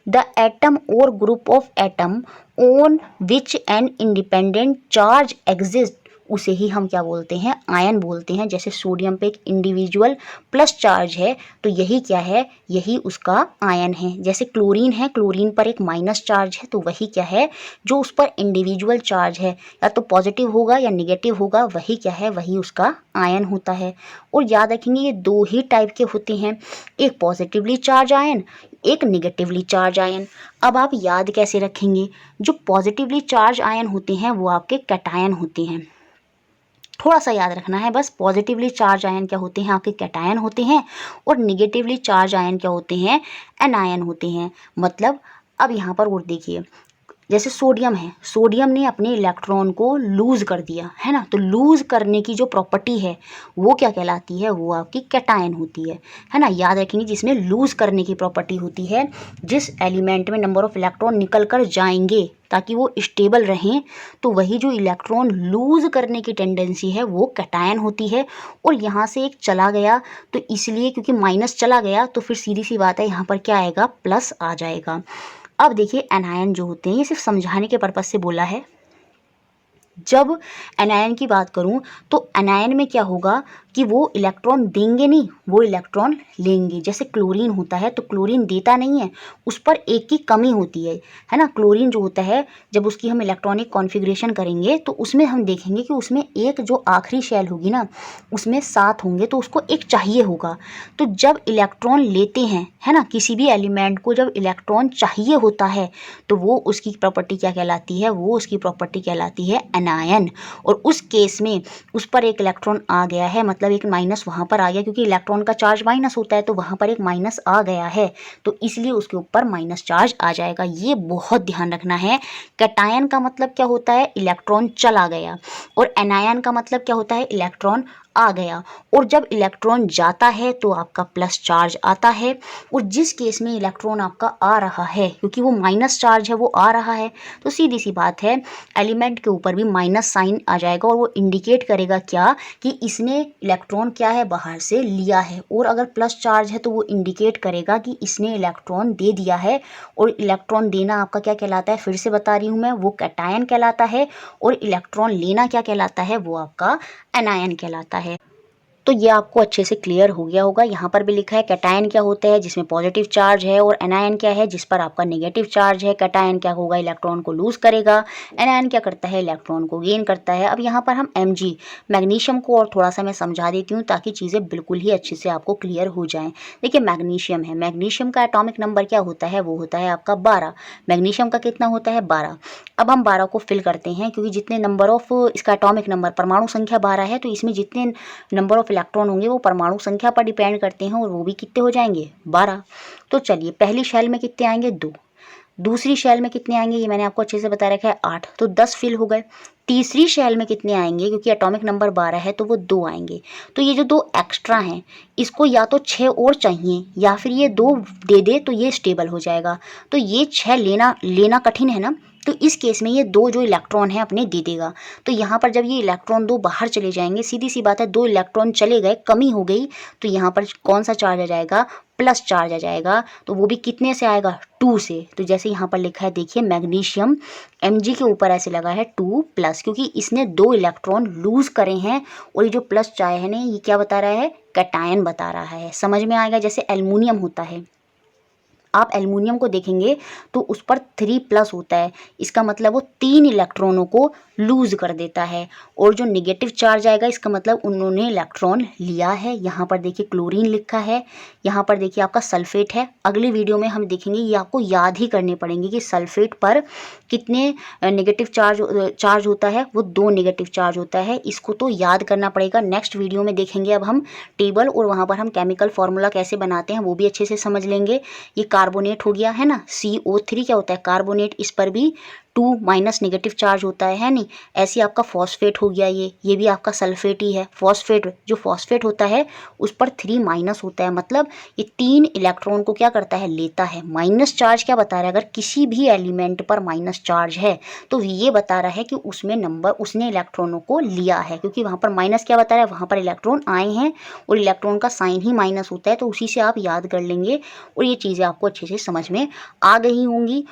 द एटम और group of atom on which an independent charge exist, उसे ही हम क्या बोलते हैं, आयन बोलते हैं। जैसे सोडियम पे एक इंडिविजुअल प्लस चार्ज है तो यही क्या है, यही उसका आयन है। जैसे क्लोरीन है, क्लोरीन पर एक माइनस चार्ज है तो वही क्या है, जो उस पर इंडिविजुअल चार्ज है, या तो पॉजिटिव होगा या निगेटिव होगा, वही क्या है, वही उसका आयन होता है। और याद रखेंगे ये 2 ही टाइप के होते हैं, एक पॉजिटिवली चार्ज आयन, एक निगेटिवली चार्ज आयन। अब आप याद कैसे रखेंगे, जो पॉजिटिवली चार्ज आयन होते हैं वो आपके कैटायन होते हैं। थोड़ा सा याद रखना है बस, पॉजिटिवली चार्ज आयन क्या होते हैं, आपके कैटायन होते हैं, और निगेटिवली चार्ज आयन क्या होते हैं, एनायन होते हैं। मतलब अब यहाँ पर और देखिए, जैसे सोडियम है, सोडियम ने अपने इलेक्ट्रॉन को लूज कर दिया, है ना, तो लूज करने की जो प्रॉपर्टी है वो क्या कहलाती है, वो आपकी कैटायन होती है ना। याद रखेंगे, जिसमें लूज करने की प्रॉपर्टी होती है, जिस एलिमेंट में नंबर ऑफ इलेक्ट्रॉन निकल कर जाएंगे ताकि वो स्टेबल रहें, तो वही जो इलेक्ट्रॉन लूज करने की टेंडेंसी है वो कैटायन होती है। और यहाँ से एक चला गया तो इसलिए, क्योंकि माइनस चला गया तो फिर सीधी सी बात है यहाँ पर क्या आएगा, प्लस आ जाएगा। अब देखिए एनायन जो होते हैं, ये सिर्फ समझाने के पर्पज से बोला है। जब एनायन की बात करूं तो एनायन में क्या होगा कि वो इलेक्ट्रॉन देंगे नहीं, वो इलेक्ट्रॉन लेंगे। जैसे क्लोरीन होता है तो क्लोरीन देता नहीं है, उस पर एक की कमी होती है ना। क्लोरीन जो होता है, जब उसकी हम इलेक्ट्रॉनिक कॉन्फ़िगरेशन करेंगे तो उसमें हम देखेंगे कि उसमें एक जो आखिरी शेल होगी ना, उसमें 7 होंगे तो उसको एक चाहिए होगा। तो जब इलेक्ट्रॉन लेते हैं, है ना, किसी भी एलिमेंट को जब इलेक्ट्रॉन चाहिए होता है तो वो उसकी प्रॉपर्टी क्या कहलाती है, वो उसकी प्रॉपर्टी कहलाती है एनायन। और उस केस में उस पर एक इलेक्ट्रॉन आ गया है, मतलब एक माइनस वहाँ पर आ गया, क्योंकि इलेक्ट्रॉन का चार्ज माइनस होता है तो वहाँ पर एक माइनस आ गया है, तो इसलिए उसके ऊपर माइनस चार्ज आ जाएगा। ये बहुत ध्यान रखना है। कैटायन का मतलब क्या होता है, इलेक्ट्रॉन चला गया, और एनायन का मतलब क्या होता है, इलेक्ट्रॉन आ गया। और जब इलेक्ट्रॉन जाता है तो आपका प्लस चार्ज आता है। और जिस केस में इलेक्ट्रॉन आपका आ रहा है, क्योंकि वो माइनस चार्ज है, वो आ रहा है, तो सीधी सी बात है एलिमेंट के ऊपर भी माइनस साइन आ जाएगा, और वो इंडिकेट करेगा क्या, कि इसने इलेक्ट्रॉन क्या है, बाहर से लिया है। और अगर प्लस चार्ज है तो वो इंडिकेट करेगा कि इसने इलेक्ट्रॉन दे दिया है। और इलेक्ट्रॉन देना आपका क्या कहलाता है, फिर से बता रही हूँ मैं, वो कैटायन कहलाता है। और इलेक्ट्रॉन लेना क्या कहलाता है, वो आपका एनायन कहलाता है। तो ये आपको अच्छे से क्लियर हो गया होगा। यहाँ पर भी लिखा है कैटायन क्या होता है, जिसमें पॉजिटिव चार्ज है, और एनायन क्या है, जिस पर आपका नेगेटिव चार्ज है। कैटायन क्या होगा, इलेक्ट्रॉन को लूज करेगा। एनायन क्या करता है, इलेक्ट्रॉन को गेन करता है। अब यहाँ पर हम Mg मैग्नीशियम को और थोड़ा सा मैं समझा देती हूँ ताकि चीज़ें बिल्कुल ही अच्छे से आपको क्लियर हो जाएँ। देखिए मैग्नीशियम है, मैग्नीशियम का एटॉमिक नंबर क्या होता है, वो होता है आपका 12। मैग्नीशियम का कितना होता है, 12। अब हम 12 को फिल करते हैं, क्योंकि जितने नंबर ऑफ इसका एटॉमिक नंबर, परमाणु संख्या 12 है, तो इसमें जितने नंबर ऑफ इलेक्ट्रॉन होंगे वो परमाणु संख्या पर डिपेंड करते हैं, और वो भी कितने हो जाएंगे, 12। तो चलिए पहली शेल में कितने आएंगे, 2। दूसरी शेल में कितने आएंगे ये मैंने आपको अच्छे से बता रखा है 8, तो 10 फिल हो गए। तीसरी शेल में कितने आएंगे, क्योंकि एटॉमिक नंबर 12 है तो वो 2 आएंगे। तो ये जो 2 एक्स्ट्रा हैं इसको या तो 6 और चाहिए या फिर ये 2 दे दे तो ये स्टेबल हो जाएगा। तो ये 6 लेना कठिन है ना, तो इस केस में ये 2 जो इलेक्ट्रॉन है अपने दे देगा। तो यहाँ पर जब ये इलेक्ट्रॉन 2 बाहर चले जाएंगे, सीधी सी बात है 2 इलेक्ट्रॉन चले गए, कमी हो गई, तो यहाँ पर कौन सा चार्ज आ जाएगा, प्लस चार्ज आ जाएगा। तो वो भी कितने से आएगा, 2 से। तो जैसे यहाँ पर लिखा है देखिए मैग्नीशियम Mg के ऊपर ऐसे लगा है 2+, क्योंकि इसने 2 इलेक्ट्रॉन लूज करे हैं और ये जो प्लस चाय है ना ये क्या बता रहा है, कैटायन बता रहा है। समझ में आएगा, जैसे एल्युमिनियम होता है, आप एल्युमिनियम को देखेंगे तो उस पर 3+ होता है, इसका मतलब वो 3 इलेक्ट्रॉनों को लूज कर देता है। और जो नेगेटिव चार्ज आएगा इसका मतलब उन्होंने इलेक्ट्रॉन लिया है। यहाँ पर देखिए क्लोरीन लिखा है, यहाँ पर देखिए आपका सल्फेट है। अगली वीडियो में हम देखेंगे, ये आपको याद ही करने पड़ेंगे कि सल्फेट पर कितने नेगेटिव चार्ज होता है, वो 2 नेगेटिव चार्ज होता है। इसको तो याद करना पड़ेगा, नेक्स्ट वीडियो में देखेंगे अब हम टेबल, और वहाँ पर हम केमिकल फार्मूला कैसे बनाते हैं वो भी अच्छे से समझ लेंगे। ये कार्बोनेट हो गया है ना, CO3 क्या होता है, कार्बोनेट, इस पर भी 2- नेगेटिव चार्ज होता है नहीं। ऐसे आपका फॉस्फेट हो गया, ये भी आपका सल्फेट ही है। फॉस्फेट, जो फॉस्फेट होता है उस पर 3- होता है, मतलब ये 3 इलेक्ट्रॉन को क्या करता है, लेता है। माइनस चार्ज क्या बता रहा है, अगर किसी भी एलिमेंट पर माइनस चार्ज है तो ये बता रहा है कि उसमें उसने इलेक्ट्रॉनों को लिया है, क्योंकि वहाँ पर माइनस क्या बता रहा है, वहाँ पर इलेक्ट्रॉन आए हैं और इलेक्ट्रॉन का साइन ही माइनस होता है, तो उसी से आप याद कर लेंगे और ये चीज़ें आपको अच्छे से समझ में आ गई होंगी।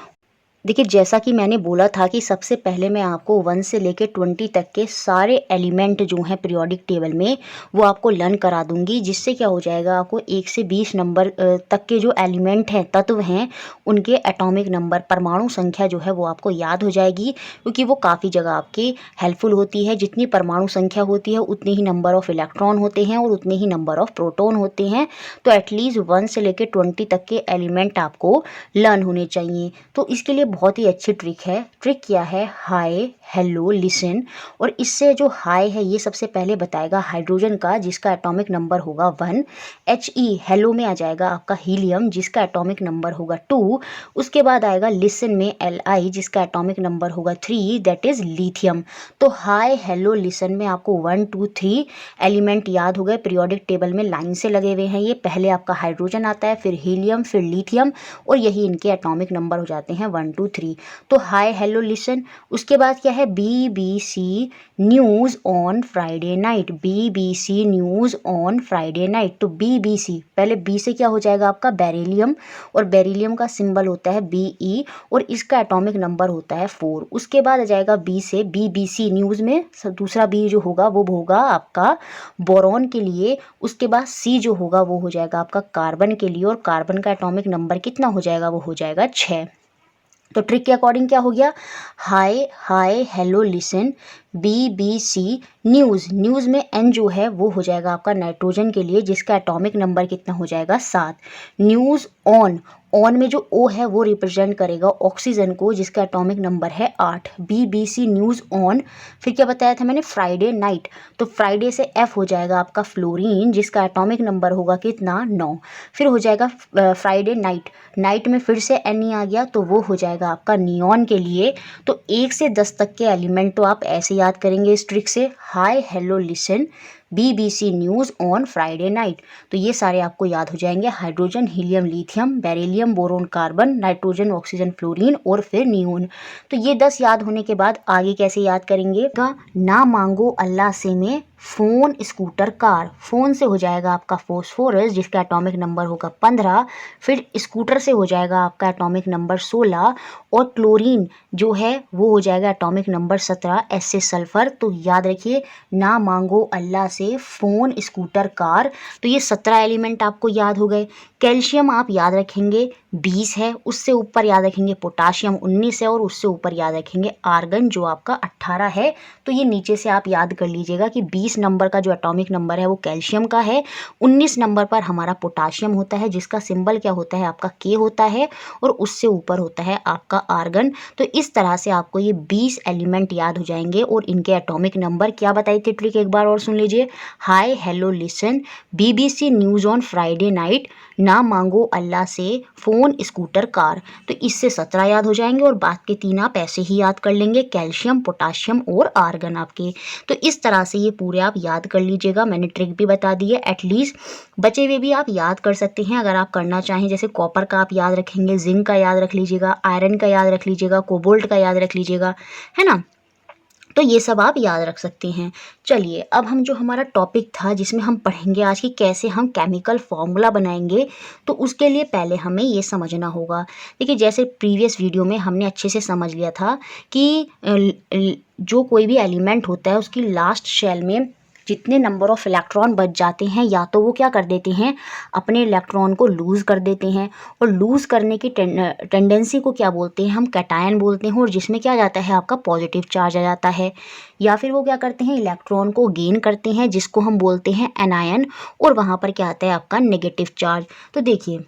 देखिए जैसा कि मैंने बोला था कि सबसे पहले मैं आपको 1 से लेकर 20 तक के सारे एलिमेंट जो हैं पीरियोडिक टेबल में वो आपको लर्न करा दूंगी, जिससे क्या हो जाएगा, आपको 1 से 20 नंबर तक के जो एलिमेंट हैं, तत्व हैं, उनके एटॉमिक नंबर, परमाणु संख्या जो है वो आपको याद हो जाएगी, क्योंकि वो काफ़ी जगह आपकी हेल्पफुल होती है। जितनी परमाणु संख्या होती है उतने ही नंबर ऑफ इलेक्ट्रॉन होते हैं और उतने ही नंबर ऑफ प्रोटॉन होते हैं। तो एटलीस्ट 1 से लेकर 20 तक के एलिमेंट आपको लर्न होने चाहिए। तो इसके लिए बहुत ही अच्छी ट्रिक है। ट्रिक क्या है, हाय हेलो लिसन, और इससे जो हाय है ये सबसे पहले बताएगा हाइड्रोजन का, जिसका एटॉमिक नंबर होगा 1। He हेलो में आ जाएगा आपका हीलियम, जिसका एटॉमिक नंबर होगा 2। उसके बाद आएगा लिसन में Li, जिसका एटॉमिक नंबर होगा 3, दैट इज लिथियम। तो हाय हेलो लिसन में आपको 1, 2, 3 एलिमेंट याद हो गए, पीरियोडिक टेबल में लाइन से लगे हुए हैं। ये पहले आपका हाइड्रोजन आता है, फिर हीलियम, फिर लिथियम, और यही इनके एटॉमिक नंबर हो जाते हैं 1, 2, 3। तो हाय हेलो लिसन। उसके बाद क्या है, BBC news on Friday night, BBC news on Friday night. तो BBC, पहले बी से क्या हो जाएगा आपका बेरिलियम, और बेरिलियम का सिंबल होता है Be, और इसका एटॉमिक नंबर होता है 4। उसके बाद आ जाएगा बी से BBC न्यूज़ में दूसरा बी जो होगा वो होगा आपका बोरॉन के लिए। उसके बाद सी जो होगा वो हो जाएगा आपका कार्बन के लिए, और कार्बन का एटॉमिक नंबर कितना हो जाएगा, वो हो जाएगा 6। तो ट्रिक के अकॉर्डिंग क्या हो गया, hi hello listen, BBC news में N जो है वो हो जाएगा आपका नाइट्रोजन के लिए, जिसका एटॉमिक नंबर कितना हो जाएगा 7। न्यूज़ ऑन में जो O है वो रिप्रेजेंट करेगा ऑक्सीजन को, जिसका एटॉमिक नंबर है 8। BBC न्यूज़ ऑन, फिर क्या बताया था मैंने, फ्राइडे नाइट। तो फ्राइडे से F हो जाएगा आपका फ्लोरीन, जिसका एटॉमिक नंबर होगा कितना, 9। फिर हो जाएगा फ्राइडे नाइट में फिर से N आ गया, तो वो हो जाएगा आपका नियॉन के लिए। तो 1 से 10 तक के एलिमेंट तो आप ऐसे याद करेंगे इस ट्रिक से, hi hello listen, BBC news on Friday night. तो ये सारे आपको याद हो जाएंगे, hydrogen, helium, lithium, beryllium, boron, carbon, nitrogen, oxygen, fluorine और फिर नियोन। तो ये 10 याद होने के बाद आगे कैसे याद करेंगे, ना मांगो अल्लाह से में फ़ोन, स्कूटर, कार। फ़ोन से हो जाएगा आपका फॉस्फोरस, जिसका एटॉमिक नंबर होगा 15। फिर स्कूटर से हो जाएगा आपका एटॉमिक नंबर 16, और क्लोरीन जो है वो हो जाएगा एटॉमिक नंबर 17, एस से सल्फर। तो याद रखिए, ना मांगो अल्लाह से, फ़ोन, स्कूटर, कार। तो ये 17 एलिमेंट आपको याद हो गए। कैल्शियम आप याद रखेंगे 20 है, उससे ऊपर याद रखेंगे पोटाशियम 19 है, और उससे ऊपर याद रखेंगे आर्गन जो आपका 18 है। तो ये नीचे से आप याद कर लीजिएगा कि 20 नंबर का जो एटॉमिक नंबर है वो कैल्शियम का है, 19 नंबर पर हमारा पोटाशियम होता है, जिसका सिंबल क्या होता है आपका K होता है, और उससे ऊपर होता है आपका आर्गन। तो इस तरह से आपको ये 20 एलिमेंट याद हो जाएंगे, और इनके एटॉमिक नंबर क्या बताई थी ट्रिक, एक बार और सुन लीजिए, hi hello listen, BBC news on Friday night, ना ना मांगो अल्लाह से फ़ोन स्कूटर कार। तो इससे 17 याद हो जाएंगे और बाकी के 3 आप ऐसे ही याद कर लेंगे, कैल्शियम, पोटाशियम और आर्गन आपके। तो इस तरह से ये पूरे आप याद कर लीजिएगा। मैंने ट्रिक भी बता दी है, एटलीस्ट बचे हुए भी आप याद कर सकते हैं अगर आप करना चाहें। जैसे कॉपर का आप याद रखेंगे, जिंक का याद रख लीजिएगा, आयरन का याद रख लीजिएगा, कोबाल्ट का याद रख लीजिएगा, है ना। तो ये सब आप याद रख सकते हैं। चलिए अब हम जो हमारा टॉपिक था जिसमें हम पढ़ेंगे आज कि कैसे हम केमिकल फॉर्मूला बनाएंगे, तो उसके लिए पहले हमें ये समझना होगा। देखिए जैसे प्रीवियस वीडियो में हमने अच्छे से समझ लिया था कि जो कोई भी एलिमेंट होता है उसकी लास्ट शेल में जितने नंबर ऑफ इलेक्ट्रॉन बच जाते हैं, या तो वो क्या कर देते हैं, अपने इलेक्ट्रॉन को लूज़ कर देते हैं, और लूज़ करने की टेंडेंसी को क्या बोलते हैं, हम कैटायन बोलते हैं, और जिसमें क्या जाता है आपका पॉजिटिव चार्ज आ जाता है। या फिर वो क्या करते हैं, इलेक्ट्रॉन को गेन करते हैं जिसको हम बोलते हैं एनायन, और वहाँ पर क्या आता है आपका नेगेटिव चार्ज। तो देखिए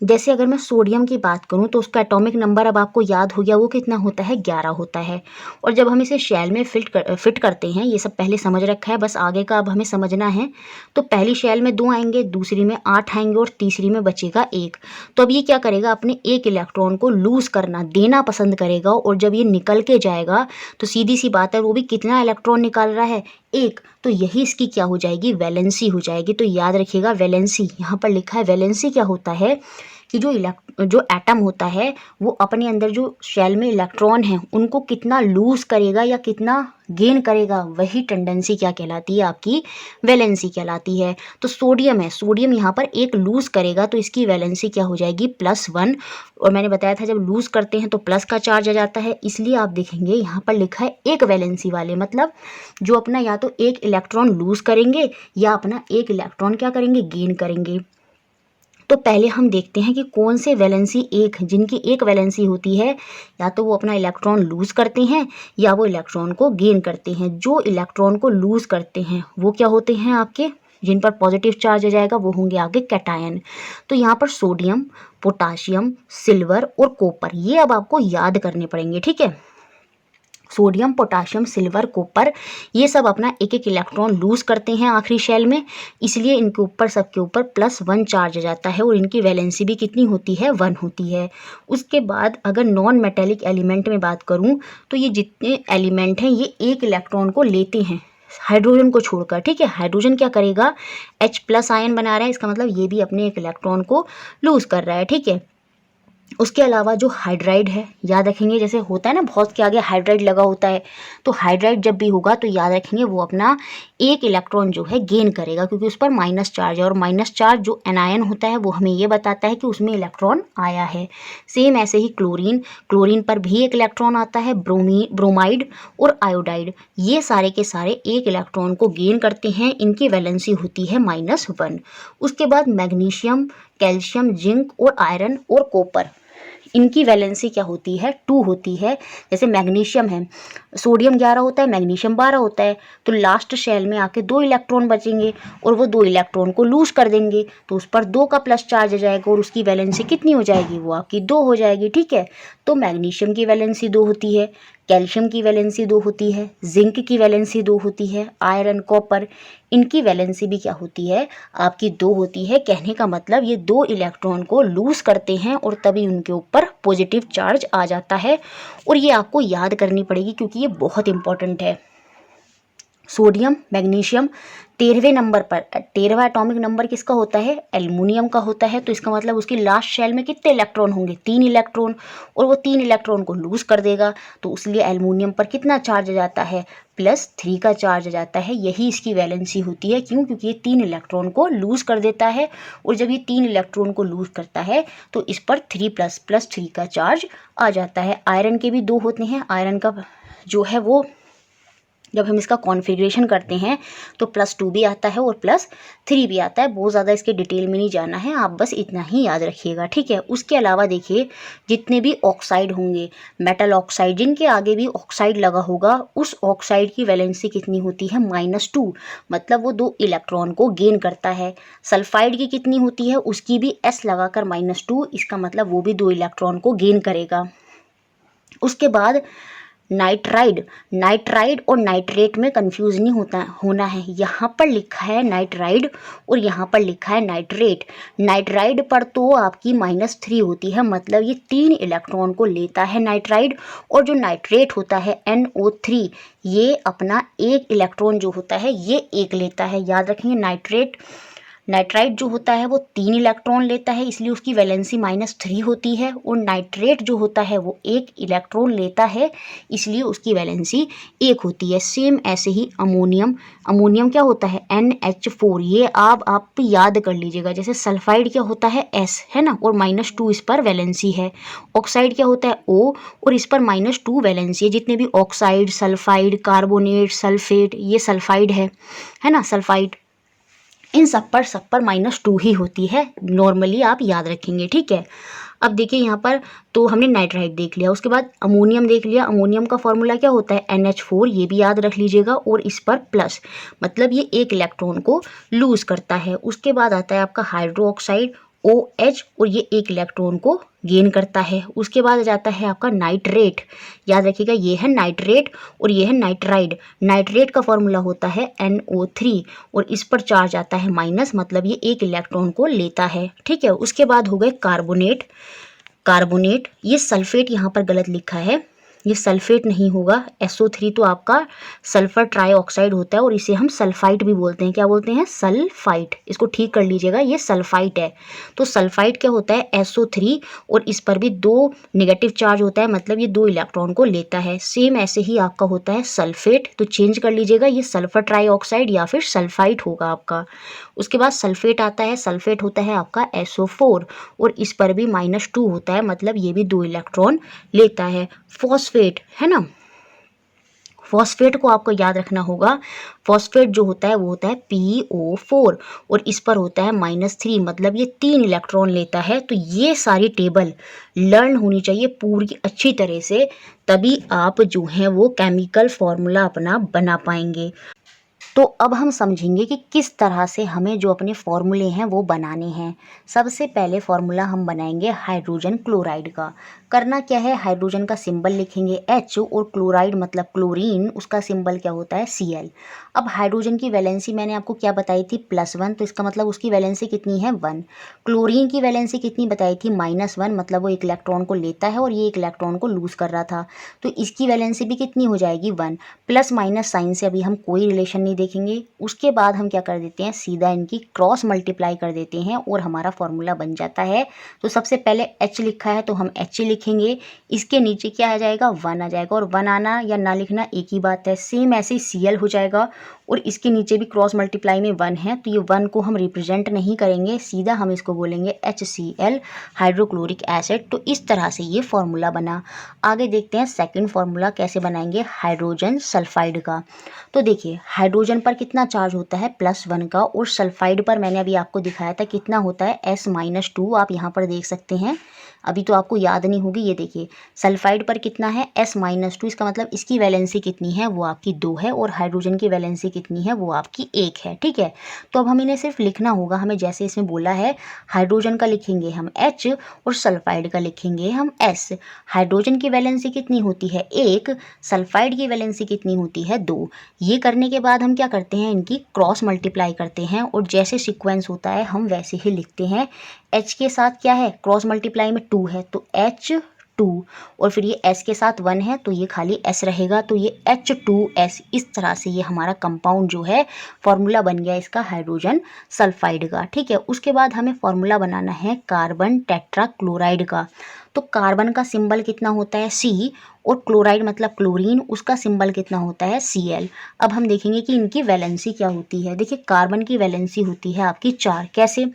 जैसे अगर मैं सोडियम की बात करूं तो उसका एटॉमिक नंबर अब आपको याद हो गया, वो कितना होता है, 11 होता है। और जब हम इसे शेल में फिट करते हैं, ये सब पहले समझ रखा है, बस आगे का अब हमें समझना है। तो पहली शेल में 2 आएंगे, दूसरी में 8 आएंगे और तीसरी में बचेगा 1। तो अब ये क्या करेगा, अपने एक इलेक्ट्रॉन को लूज़ करना, देना पसंद करेगा, और जब ये निकल के जाएगा तो सीधी सी बात है वो भी कितना इलेक्ट्रॉन निकाल रहा है, 1। तो यही इसकी क्या हो जाएगी, वैलेंसी हो जाएगी। तो याद रखिएगा वैलेंसी, यहाँ पर लिखा है वैलेंसी क्या होता है कि जो एटम होता है वो अपने अंदर जो शेल में इलेक्ट्रॉन है उनको कितना लूज़ करेगा या कितना गेन करेगा, वही टेंडेंसी क्या कहलाती है, आपकी वैलेंसी कहलाती है। तो सोडियम है, सोडियम यहाँ पर 1 लूज़ करेगा तो इसकी वैलेंसी क्या हो जाएगी, +1। और मैंने बताया था जब लूज़ करते हैं तो प्लस का चार्ज आ जाता है, इसलिए आप देखेंगे यहाँ पर लिखा है 1 वैलेंसी वाले, मतलब जो अपना या तो 1 इलेक्ट्रॉन लूज़ करेंगे या अपना 1 इलेक्ट्रॉन क्या करेंगे, गेन करेंगे। तो पहले हम देखते हैं कि कौन से वैलेंसी 1, जिनकी 1 वैलेंसी होती है, या तो वो अपना इलेक्ट्रॉन लूज़ करते हैं या वो इलेक्ट्रॉन को गेन करते हैं। जो इलेक्ट्रॉन को लूज़ करते हैं वो क्या होते हैं आपके, जिन पर पॉजिटिव चार्ज आ जाएगा वो होंगे आपके कैटायन। तो यहाँ पर सोडियम, पोटाशियम, सिल्वर और कॉपर, ये अब आपको याद करने पड़ेंगे, ठीक है। सोडियम, पोटाशियम, सिल्वर, कॉपर, ये सब अपना 1 इलेक्ट्रॉन लूज़ करते हैं आखिरी शेल में, इसलिए इनके ऊपर सबके ऊपर +1 चार्ज आ जाता है, और इनकी वैलेंसी भी कितनी होती है, 1 होती है। उसके बाद अगर नॉन मेटेलिक एलिमेंट में बात करूं तो ये जितने एलिमेंट हैं ये 1 इलेक्ट्रॉन को लेते हैं हाइड्रोजन को छोड़कर, ठीक है। हाइड्रोजन क्या करेगा, H+ आयन बना रहा है, इसका मतलब ये भी अपने 1 इलेक्ट्रॉन को लूज़ कर रहा है, ठीक है। उसके अलावा जो हाइड्राइड है, याद रखेंगे जैसे होता है ना बहुत के आगे हाइड्राइड लगा होता है, तो हाइड्राइड जब भी होगा तो याद रखेंगे वो अपना 1 इलेक्ट्रॉन जो है गेन करेगा, क्योंकि उस पर माइनस चार्ज है, और माइनस चार्ज जो एनायन होता है वो हमें ये बताता है कि उसमें इलेक्ट्रॉन आया है। सेम ऐसे ही क्लोरीन, क्लोरीन पर भी 1 इलेक्ट्रॉन आता है, ब्रोमाइड और आयोडाइड, ये सारे के सारे 1 इलेक्ट्रॉन को गेन करते हैं, इनकी वैलेंसी होती है -1। उसके बाद मैग्नीशियम, कैल्शियम, जिंक और आयरन और कॉपर, इनकी वैलेंसी क्या होती है, 2 होती है। जैसे मैग्नीशियम है, सोडियम 11 होता है, मैग्नीशियम 12 होता है, तो लास्ट शेल में आके 2 इलेक्ट्रॉन बचेंगे और वो 2 इलेक्ट्रॉन को लूज कर देंगे, तो उस पर 2 का प्लस चार्ज आ जाएगा और उसकी वैलेंसी कितनी हो जाएगी, वो आपकी 2 हो जाएगी, ठीक है। तो मैग्नीशियम की वैलेंसी 2 होती है, कैल्शियम की वैलेंसी 2 होती है, जिंक की वैलेंसी 2 होती है, आयरन, कॉपर, इनकी वैलेंसी भी क्या होती है, आपकी 2 होती है। कहने का मतलब ये 2 इलेक्ट्रॉन को लूज करते हैं और तभी उनके ऊपर पॉजिटिव चार्ज आ जाता है, और ये आपको याद करनी पड़ेगी क्योंकि ये बहुत इंपॉर्टेंट है। सोडियम, मैग्नीशियम 13वें नंबर पर, 13वां एटॉमिक नंबर किसका होता है, एल्युमिनियम का होता है, तो इसका मतलब उसकी लास्ट शेल में कितने इलेक्ट्रॉन होंगे, 3 इलेक्ट्रॉन, और वो 3 इलेक्ट्रॉन को लूज कर देगा, तो इसलिए एल्युमिनियम पर कितना चार्ज आ जाता है, +3 का चार्ज आ जाता है। यही इसकी वैलेंसी होती है, क्यों, क्योंकि ये 3 इलेक्ट्रॉन को लूज कर देता है, और जब ये 3 इलेक्ट्रॉन को लूज करता है तो इस पर 3++3 का चार्ज आ जाता है। आयरन के भी 2 होते हैं, आयरन का जो है वो जब हम इसका कॉन्फ़िगरेशन करते हैं तो +2 भी आता है और +3 भी आता है। बहुत ज़्यादा इसके डिटेल में नहीं जाना है, आप बस इतना ही याद रखिएगा, ठीक है। उसके अलावा देखिए जितने भी ऑक्साइड होंगे, मेटल ऑक्साइड, जिनके आगे भी ऑक्साइड लगा होगा, उस ऑक्साइड की वैलेंसी कितनी होती है, -2, मतलब वो 2 इलेक्ट्रॉन को गेन करता है। सल्फाइड की कितनी होती है, उसकी भी S लगाकर -2, इसका मतलब वो भी 2 इलेक्ट्रॉन को गेन करेगा। उसके बाद नाइट्राइड, नाइट्राइड और नाइट्रेट में कंफ्यूज नहीं होना है। यहाँ पर लिखा है नाइट्राइड और यहाँ पर लिखा है नाइट्रेट। नाइट्राइड पर तो आपकी -3 होती है, मतलब ये 3 इलेक्ट्रॉन को लेता है नाइट्राइड। और जो नाइट्रेट होता है NO3, ये अपना 1 इलेक्ट्रॉन जो होता है ये 1 लेता है। याद रखेंगे, नाइट्राइड जो होता है वो 3 इलेक्ट्रॉन लेता है, इसलिए उसकी वैलेंसी -3 होती है। और नाइट्रेट जो होता है वो 1 इलेक्ट्रॉन लेता है, इसलिए उसकी वैलेंसी 1 होती है। सेम ऐसे ही अमोनियम, अमोनियम क्या होता है NH4, ये आप याद कर लीजिएगा। जैसे सल्फाइड क्या होता है S, है ना, और -2 इस पर वैलेंसी है। ऑक्साइड क्या होता है O, और इस पर -2 वैलेंसी है। जितने भी ऑक्साइड, सल्फाइड, कार्बोनेट, सल्फेट, ये सल्फाइड है ना, सल्फाइड, इन सब पर -2 ही होती है। नॉर्मली आप याद रखेंगे, ठीक है। अब देखिए यहाँ पर तो हमने नाइट्राइड देख लिया, उसके बाद अमोनियम देख लिया। अमोनियम का फॉर्मूला क्या होता है NH4, ये भी याद रख लीजिएगा। और इस पर प्लस, मतलब ये 1 इलेक्ट्रॉन को लूज करता है। उसके बाद आता है आपका हाइड्रो ऑक्साइड OH, और ये 1 इलेक्ट्रॉन को गेन करता है। उसके बाद जाता है आपका नाइट्रेट, याद रखिएगा ये है नाइट्रेट और ये है नाइट्राइड। नाइट्रेट का फॉर्मूला होता है NO3, और इस पर चार्ज आता है माइनस, मतलब ये 1 इलेक्ट्रॉन को लेता है, ठीक है। उसके बाद हो गए कार्बोनेट, कार्बोनेट, ये सल्फेट यहाँ पर गलत लिखा है, ये सल्फेट नहीं होगा। SO3 तो आपका सल्फर ट्राईऑक्साइड होता है, और इसे हम सल्फाइट भी बोलते हैं। क्या बोलते हैं? सल्फाइट। इसको ठीक कर लीजिएगा, ये सल्फाइट है। तो सल्फाइट क्या होता है SO3, और इस पर भी 2 नेगेटिव चार्ज होता है, मतलब ये 2 इलेक्ट्रॉन को लेता है। सेम ऐसे ही आपका होता है सल्फेट, तो चेंज कर लीजिएगा, ये सल्फर ट्राईऑक्साइड या फिर सल्फाइट होगा आपका। उसके बाद सल्फेट आता है, सल्फेट होता है आपका SO4, और इस पर भी -2 होता है, मतलब ये भी 2 इलेक्ट्रॉन लेता है। फॉस्फेट है ना, फॉस्फेट को आपको याद रखना होगा। फॉस्फेट जो होता है वो होता है PO4, और इस पर होता है -3, मतलब ये 3 इलेक्ट्रॉन लेता है। तो ये सारी टेबल लर्न होनी चाहिए पूरी अच्छी तरह से, तभी आप जो हैं वो केमिकल फॉर्मूला अपना बना पाएंगे। तो अब हम समझेंगे कि किस तरह से हमें जो अपने फॉर्मूले हैं वो बनाने हैं। सबसे पहले फॉर्मूला हम बनाएंगे हाइड्रोजन क्लोराइड का। करना क्या है, हाइड्रोजन का सिंबल लिखेंगे H, और क्लोराइड मतलब क्लोरीन, उसका सिंबल क्या होता है Cl। अब हाइड्रोजन की वैलेंसी मैंने आपको क्या बताई थी +1, तो इसका मतलब उसकी वैलेंसी कितनी है 1। क्लोरीन की वैलेंसी कितनी बताई थी -1, मतलब वो 1 इलेक्ट्रॉन को लेता है और ये 1 इलेक्ट्रॉन को लूज कर रहा था, तो इसकी वैलेंसी भी कितनी हो जाएगी 1। प्लस माइनस साइन से अभी हम कोई रिलेशन नहीं देखेंगे। उसके बाद हम क्या कर देते हैं, सीधा इनकी क्रॉस मल्टीप्लाई कर देते हैं और हमारा फॉर्मूला बन जाता है। तो सबसे पहले H लिखा है तो हम H लिखेंगे, इसके नीचे क्या आ जाएगा 1 आ जाएगा, और 1 आना या ना लिखना एक ही बात है। सेम ऐसे Cl हो जाएगा, और इसके नीचे भी क्रॉस मल्टीप्लाई में 1 है, तो ये 1 को हम रिप्रेजेंट नहीं करेंगे, सीधा हम इसको बोलेंगे HCl, हाइड्रोक्लोरिक एसिड। तो इस तरह से ये फॉर्मूला बना। आगे देखते हैं सेकंड फॉर्मूला कैसे बनाएंगे हाइड्रोजन सल्फाइड का। तो देखिए हाइड्रोजन पर कितना चार्ज होता है +1 का, और सल्फाइड पर मैंने अभी आपको दिखाया था कितना होता है S-2, आप यहाँ पर देख सकते हैं। अभी तो आपको याद नहीं होगी, ये देखिए सल्फाइड पर कितना है S-2, इसका मतलब इसकी वैलेंसी कितनी है वो आपकी 2 है, और हाइड्रोजन की वैलेंसी कितनी है वो आपकी 1 है, ठीक है। तो अब हम इन्हें सिर्फ लिखना होगा, हमें जैसे इसमें बोला है हाइड्रोजन का लिखेंगे हम H और सल्फाइड का लिखेंगे हम S। हाइड्रोजन की वैलेंसी कितनी होती है 1, सल्फाइड की वैलेंसी कितनी होती है 2। ये करने के बाद हम क्या करते हैं, इनकी क्रॉस मल्टीप्लाई करते हैं, और जैसे सीक्वेंस होता है हम वैसे ही लिखते हैं। H के साथ क्या है, क्रॉस मल्टीप्लाई में 2 है तो H2, और फिर ये S के साथ 1 है तो ये खाली S रहेगा, तो ये H2S। इस तरह से ये हमारा कंपाउंड जो है फॉर्मूला बन गया इसका हाइड्रोजन सल्फाइड का, ठीक है। उसके बाद हमें फॉर्मूला बनाना है कार्बन टेट्रा क्लोराइड का। तो कार्बन का सिंबल कितना होता है C, और क्लोराइड मतलब क्लोरीन, उसका सिंबल कितना होता है Cl। अब हम देखेंगे कि इनकी वैलेंसी क्या होती है। देखिए कार्बन की वैलेंसी होती है आपकी 4। कैसे,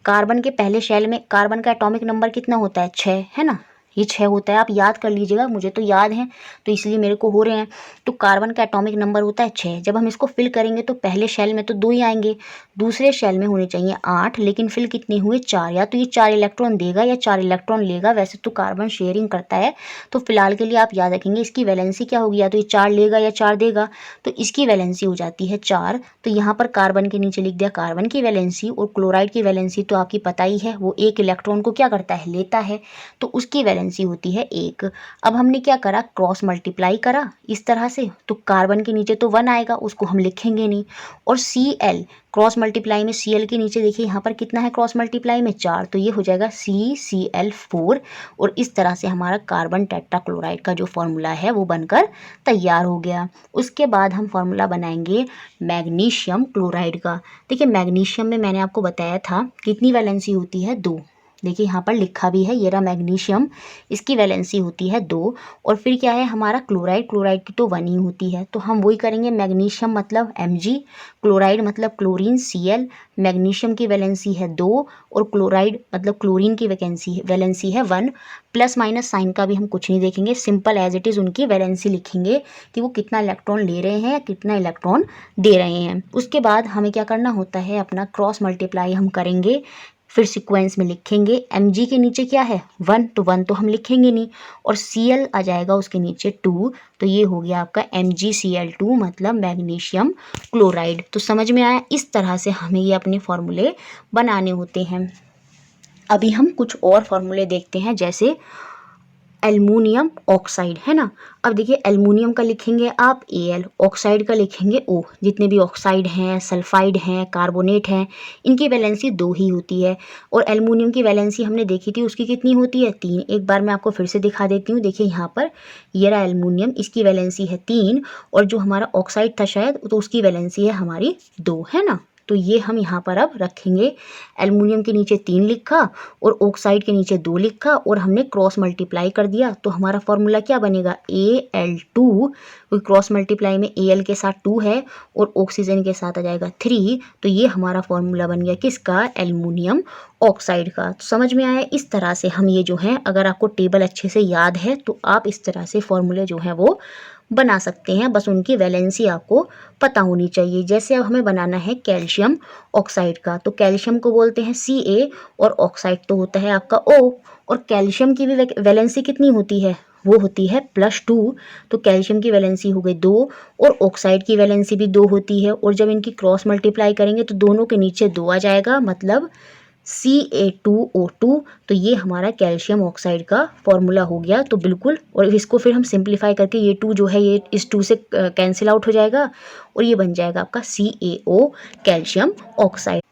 कार्बन के पहले शेल में कार्बन का एटॉमिक नंबर कितना होता है 6, है ना, ये 6 होता है। आप याद कर लीजिएगा, मुझे तो याद है तो इसलिए मेरे को हो रहे हैं। तो कार्बन का एटॉमिक नंबर होता है 6। जब हम इसको फिल करेंगे तो पहले शेल में तो 2 ही आएंगे, दूसरे शेल में होने चाहिए 8, लेकिन फिल कितने हुए 4। या तो ये 4 इलेक्ट्रॉन देगा या 4 इलेक्ट्रॉन लेगा, वैसे तो कार्बन शेयरिंग करता है। तो फिलहाल के लिए आप याद रखेंगे इसकी वैलेंसी क्या होगी, या तो ये 4 लेगा या 4 देगा, तो इसकी वैलेंसी हो जाती है 4। तो यहाँ पर कार्बन के नीचे लिख दिया कार्बन की वैलेंसी, और क्लोराइड की वैलेंसी तो आपकी पता ही है, वो 1 इलेक्ट्रॉन को क्या करता है लेता है, तो उसकी वैलेंसी वैलेंसी होती है 1। अब हमने क्या करा, क्रॉस मल्टीप्लाई करा इस तरह से, तो कार्बन के नीचे तो 1 आएगा, उसको हम लिखेंगे नहीं। और Cl क्रॉस मल्टीप्लाई में Cl के नीचे देखिए यहाँ पर कितना है क्रॉस मल्टीप्लाई में 4, तो ये हो जाएगा CCl4। और इस तरह से हमारा कार्बन टेट्राक्लोराइड का जो फॉर्मूला है वो बनकर तैयार हो गया। उसके बाद हम फॉर्मूला बनाएंगे मैग्नीशियम क्लोराइड का। देखिए मैग्नीशियम में मैंने आपको बताया था कितनी वैलेंसी होती है 2। देखिए यहाँ पर लिखा भी है, ये रहा मैग्नीशियम, इसकी वैलेंसी होती है 2। और फिर क्या है हमारा क्लोराइड, क्लोराइड की तो 1 ही होती है, तो हम वही करेंगे। मैग्नीशियम मतलब Mg, क्लोराइड मतलब क्लोरीन Cl। मैग्नीशियम की वैलेंसी है 2 और क्लोराइड मतलब क्लोरीन की वैलेंसी है 1। प्लस माइनस साइन का भी हम कुछ नहीं देखेंगे, सिंपल एज इट इज़ उनकी वैलेंसी लिखेंगे कि वो कितना इलेक्ट्रॉन ले रहे हैं या कितना इलेक्ट्रॉन दे रहे हैं। उसके बाद हमें क्या करना होता है, अपना क्रॉस मल्टीप्लाई हम करेंगे, फिर सीक्वेंस में लिखेंगे। Mg के नीचे क्या है 1, तो 1 तो हम लिखेंगे नहीं, और Cl आ जाएगा उसके नीचे 2, तो ये हो गया आपका MgCl2 मतलब मैग्नीशियम क्लोराइड। तो समझ में आया, इस तरह से हमें ये अपने फॉर्मूले बनाने होते हैं। अभी हम कुछ और फॉर्मूले देखते हैं, जैसे एल्युमिनियम ऑक्साइड है ना। अब देखिए एल्युमिनियम का लिखेंगे आप Al, ऑक्साइड का लिखेंगे O। जितने भी ऑक्साइड हैं, सल्फाइड हैं, कार्बोनेट हैं, इनकी वैलेंसी 2 ही होती है। और एल्युमिनियम की वैलेंसी हमने देखी थी, उसकी कितनी होती है 3। एक बार मैं आपको फिर से दिखा देती हूँ। देखिए यहाँ पर ये रहा एल्युमिनियम, इसकी वैलेंसी है 3, और जो हमारा ऑक्साइड था शायद, तो उसकी वैलेंसी है हमारी 2, है ना। तो ये हम यहाँ पर अब रखेंगे। एल्युमिनियम के नीचे 3 लिखा और ऑक्साइड के नीचे 2 लिखा, और हमने क्रॉस मल्टीप्लाई कर दिया, तो हमारा फॉर्मूला क्या बनेगा Al2। क्रॉस मल्टीप्लाई में Al के साथ 2 है और ऑक्सीजन के साथ आ जाएगा 3, तो ये हमारा फॉर्मूला बन गया किसका, एल्युमिनियम ऑक्साइड का। तो समझ में आया, इस तरह से हम ये जो है, अगर आपको टेबल अच्छे से याद है तो आप इस तरह से फॉर्मूले जो हैं वो बना सकते हैं, बस उनकी वैलेंसी आपको पता होनी चाहिए। जैसे अब हमें बनाना है कैल्शियम ऑक्साइड का, तो कैल्शियम को बोलते हैं Ca और ऑक्साइड तो होता है आपका O। और कैल्शियम की भी वैलेंसी कितनी होती है, वो होती है +2, तो कैल्शियम की वैलेंसी हो गई 2 और ऑक्साइड की वैलेंसी भी 2 होती है। और जब इनकी क्रॉस मल्टीप्लाई करेंगे तो दोनों के नीचे 2 आ जाएगा, मतलब Ca2O2। तो ये हमारा कैल्शियम ऑक्साइड का फॉर्मूला हो गया। तो बिल्कुल, और इसको फिर हम सिंप्लीफाई करके ये 2 जो है ये इस 2 से कैंसिल आउट हो जाएगा, और ये बन जाएगा आपका CaO कैल्शियम ऑक्साइड।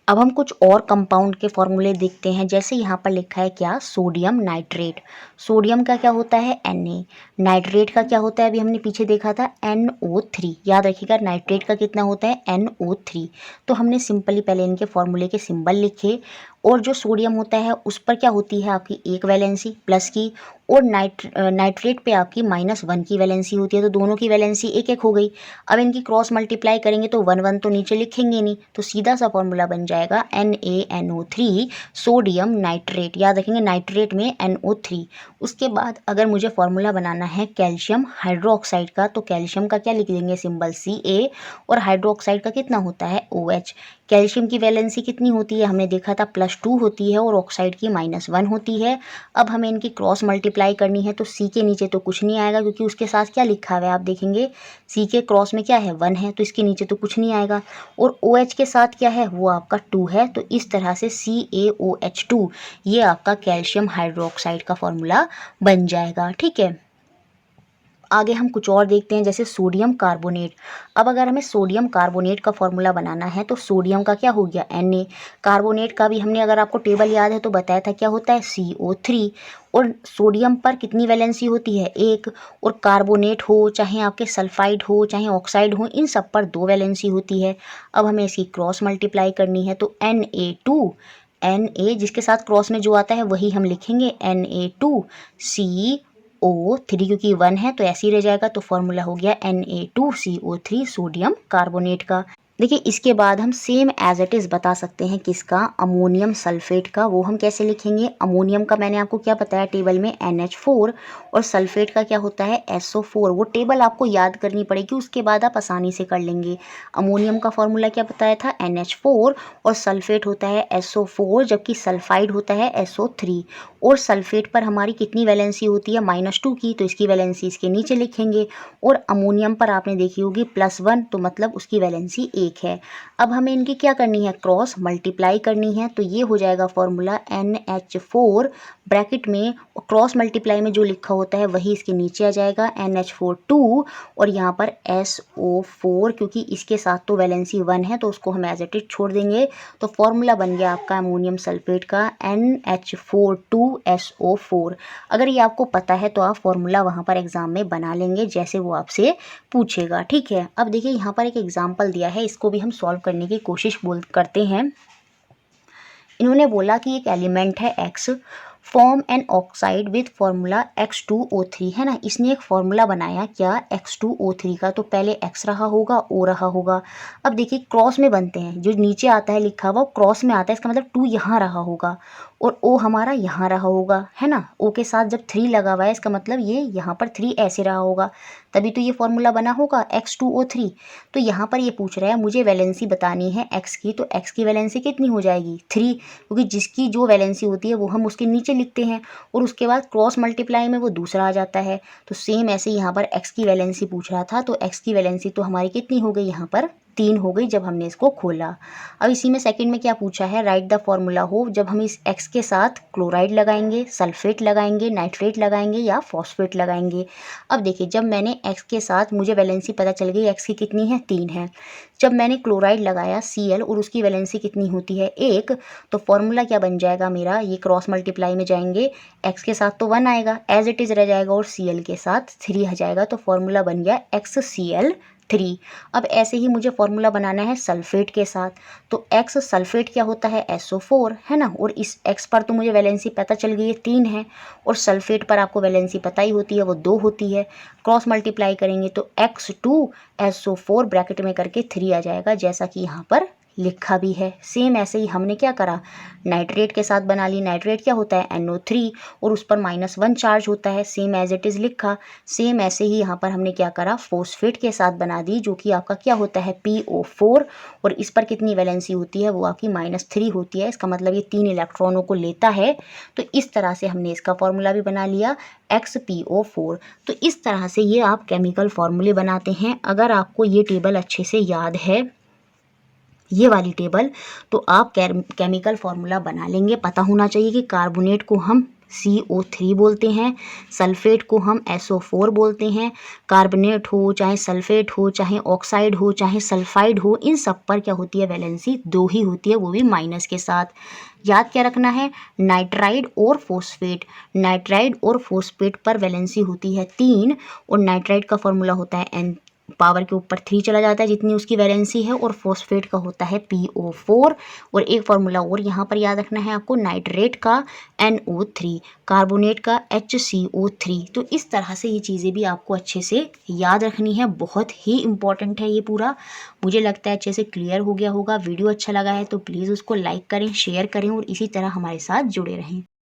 अब हम कुछ और कंपाउंड के फॉर्मूले देखते हैं। जैसे यहाँ पर लिखा है क्या, सोडियम नाइट्रेट। सोडियम का क्या होता है Na, नाइट्रेट का क्या होता है, अभी हमने पीछे देखा था NO3। याद रखिएगा नाइट्रेट का कितना होता है NO3। तो हमने सिंपली पहले इनके फॉर्मूले के सिंबल लिखे, और जो सोडियम होता है उस पर क्या होती है आपकी 1 वैलेंसी प्लस की, और नाइट्रेट पे आपकी -1 की वैलेंसी होती है, तो दोनों की वैलेंसी 1-1 हो गई। अब इनकी क्रॉस मल्टीप्लाई करेंगे तो 1-1 तो नीचे लिखेंगे नहीं, तो सीधा सा फॉर्मूला बन जाएगा NaNO3 सोडियम नाइट्रेट। याद रखेंगे नाइट्रेट में NO3। उसके बाद अगर मुझे फॉर्मूला बनाना है कैल्शियम हाइड्रोक्साइड का, तो कैल्शियम का क्या लिख देंगे सिंबल Ca, और हाइड्रोक्साइड का कितना होता है OH। कैल्शियम की वैलेंसी कितनी होती है, हमने देखा था +2 होती है, और ऑक्साइड की -1 होती है। अब हमें इनकी क्रॉस मल्टीप्लाई करनी है, तो C के नीचे तो कुछ नहीं आएगा, क्योंकि उसके साथ क्या लिखा हुआ है आप देखेंगे, C के क्रॉस में क्या है 1 है, तो इसके नीचे तो कुछ नहीं आएगा। और OH के साथ क्या है, वो आपका 2 है, तो इस तरह से CaOH2 ये आपका कैल्शियम हाइड्रोक्साइड का फॉर्मूला बन जाएगा। ठीक है, आगे हम कुछ और देखते हैं, जैसे सोडियम कार्बोनेट। अब अगर हमें सोडियम कार्बोनेट का फॉर्मूला बनाना है, तो सोडियम का क्या हो गया Na, कार्बोनेट का भी हमने अगर आपको टेबल याद है तो बताया था क्या होता है CO3। और सोडियम पर कितनी वैलेंसी होती है 1, और कार्बोनेट हो चाहे आपके सल्फाइड हो चाहे ऑक्साइड हो, इन सब पर 2 वैलेंसी होती है। अब हमें इसकी क्रॉस मल्टीप्लाई करनी है, तो Na जिसके साथ क्रॉस में जो आता है वही हम लिखेंगे Na2CO3, क्योंकि 1 है तो ऐसे ही रह जाएगा, तो फॉर्मूला हो गया Na2CO3 सोडियम कार्बोनेट का। देखिए इसके बाद हम सेम एज इट इज़ बता सकते हैं किसका, अमोनियम सल्फेट का। वो हम कैसे लिखेंगे, अमोनियम का मैंने आपको क्या बताया टेबल में NH4, और सल्फेट का क्या होता है SO4। वो टेबल आपको याद करनी पड़ेगी, उसके बाद आप आसानी से कर लेंगे। अमोनियम का फॉर्मूला क्या बताया था NH4, और सल्फेट होता है SO4, जबकि सल्फाइड होता है SO3। और सल्फेट पर हमारी कितनी वैलेंसी होती है -2 की, तो इसकी वैलेंसी इसके नीचे लिखेंगे। और अमोनियम पर आपने देखी होगी +1, तो मतलब उसकी वैलेंसी 1 1 है। अब हमें इनकी क्या करनी है, क्रॉस मल्टीप्लाई करनी है। तो ये हो जाएगा फॉर्मूला NH4 ब्रैकेट में क्रॉस मल्टीप्लाई में जो लिखा होता है वही इसके नीचे आ जाएगा, NH4 2 और यहाँ पर SO4, क्योंकि इसके साथ तो वैलेंसी 1 है तो उसको हम एज इट इज छोड़ देंगे। तो फॉर्मूला बन गया आपका अमोनियम सल्फेट का NH4 2SO4। अगर ये आपको पता है तो आप फॉर्मूला वहाँ पर एग्जाम में बना लेंगे जैसे वो आपसे पूछेगा, ठीक है। अब देखिए यहाँ पर एक एग्जाम्पल दिया है, इसको भी हम सॉल्व करने की कोशिश करते हैं। इन्होंने बोला कि एक एलिमेंट है X, form an oxide with formula X2O3, है ना। इसने एक फॉर्मूला बनाया क्या, X2O3 का। तो पहले X रहा होगा, O रहा होगा। अब देखिए क्रॉस में बनते हैं, जो नीचे आता है लिखा हुआ क्रॉस में आता है, इसका मतलब 2 यहाँ रहा होगा और O हमारा यहाँ रहा होगा, है ना। O के साथ जब 3 लगा हुआ है इसका मतलब ये यहाँ पर 3 ऐसे रहा होगा, तभी तो ये फॉर्मूला बना होगा X2O3। तो यहाँ पर ये पूछ रहा है मुझे वैलेंसी बतानी है X की, तो X की वैलेंसी कितनी हो जाएगी, 3, क्योंकि जिसकी जो वैलेंसी होती है वो हम उसके नीचे लिखते हैं और उसके बाद क्रॉस मल्टीप्लाई में वो दूसरा आ जाता है। तो सेम ऐसे यहाँ पर X की वैलेंसी पूछ रहा था, तो X की वैलेंसी तो हमारी कितनी हो गई, यहाँ पर 3 हो गई जब हमने इसको खोला। अब इसी में सेकंड में क्या पूछा है, राइट द फॉर्मूला हो, जब हम इस X के साथ क्लोराइड लगाएंगे, सल्फेट लगाएंगे, नाइट्रेट लगाएंगे या फॉस्फेट लगाएंगे। अब देखिए जब मैंने X के साथ, मुझे वैलेंसी पता चल गई X की कितनी है, 3 है। जब मैंने क्लोराइड लगाया Cl और उसकी वैलेंसी कितनी होती है, 1, तो फॉर्मूला क्या बन जाएगा मेरा, ये क्रॉस मल्टीप्लाई में जाएंगे, X के साथ तो 1 आएगा एज इट इज़ रह जाएगा और Cl के साथ 3 आ जाएगा। तो फॉर्मूला बन गया XCl3। अब ऐसे ही मुझे फॉर्मूला बनाना है सल्फेट के साथ, तो X सल्फेट क्या होता है, SO4, है ना। और इस X पर तो मुझे वैलेंसी पता चल गई है 3 है, और सल्फेट पर आपको वैलेंसी पता ही होती है वो 2 होती है। क्रॉस मल्टीप्लाई करेंगे तो X2SO4 ब्रैकेट में करके 3 आ जाएगा, जैसा कि यहाँ पर लिखा भी है। सेम ऐसे ही हमने क्या करा, नाइट्रेट के साथ बना ली। नाइट्रेट क्या होता है, NO3 और उस पर -1 चार्ज होता है, सेम एज इट इज़ लिखा। सेम ऐसे ही यहाँ पर हमने क्या करा, फोस्फेट के साथ बना दी, जो कि आपका क्या होता है, PO4, और इस पर कितनी वैलेंसी होती है, वो आपकी -3 होती है। इसका मतलब ये 3 इलेक्ट्रॉनों को लेता है। तो इस तरह से हमने इसका फॉर्मूला भी बना लिया, XPO4। तो इस तरह से ये आप केमिकल फॉर्मूले बनाते हैं। अगर आपको ये टेबल अच्छे से याद है, ये वाली टेबल, तो आप केमिकल फार्मूला बना लेंगे। पता होना चाहिए कि कार्बोनेट को हम CO3 बोलते हैं, सल्फेट को हम SO4 बोलते हैं। कार्बोनेट हो चाहे सल्फेट हो चाहे ऑक्साइड हो चाहे सल्फाइड हो, इन सब पर क्या होती है, वैलेंसी 2 ही होती है, वो भी माइनस के साथ। याद क्या रखना है, नाइट्राइड और फोस्फेट, नाइट्राइड और फोस्फेट पर वैलेंसी होती है 3 और नाइट्राइड का फॉर्मूला होता है N पावर के ऊपर 3 चला जाता है जितनी उसकी वैलेंसी है, और फॉस्फेट का होता है PO4। और एक फार्मूला और यहाँ पर याद रखना है आपको, नाइट्रेट का NO3, कार्बोनेट का HCO3। तो इस तरह से ये चीज़ें भी आपको अच्छे से याद रखनी है, बहुत ही इंपॉर्टेंट है ये पूरा। मुझे लगता है अच्छे से क्लियर हो गया होगा। वीडियो अच्छा लगा है तो प्लीज़ उसको लाइक करें, शेयर करें और इसी तरह हमारे साथ जुड़े रहें।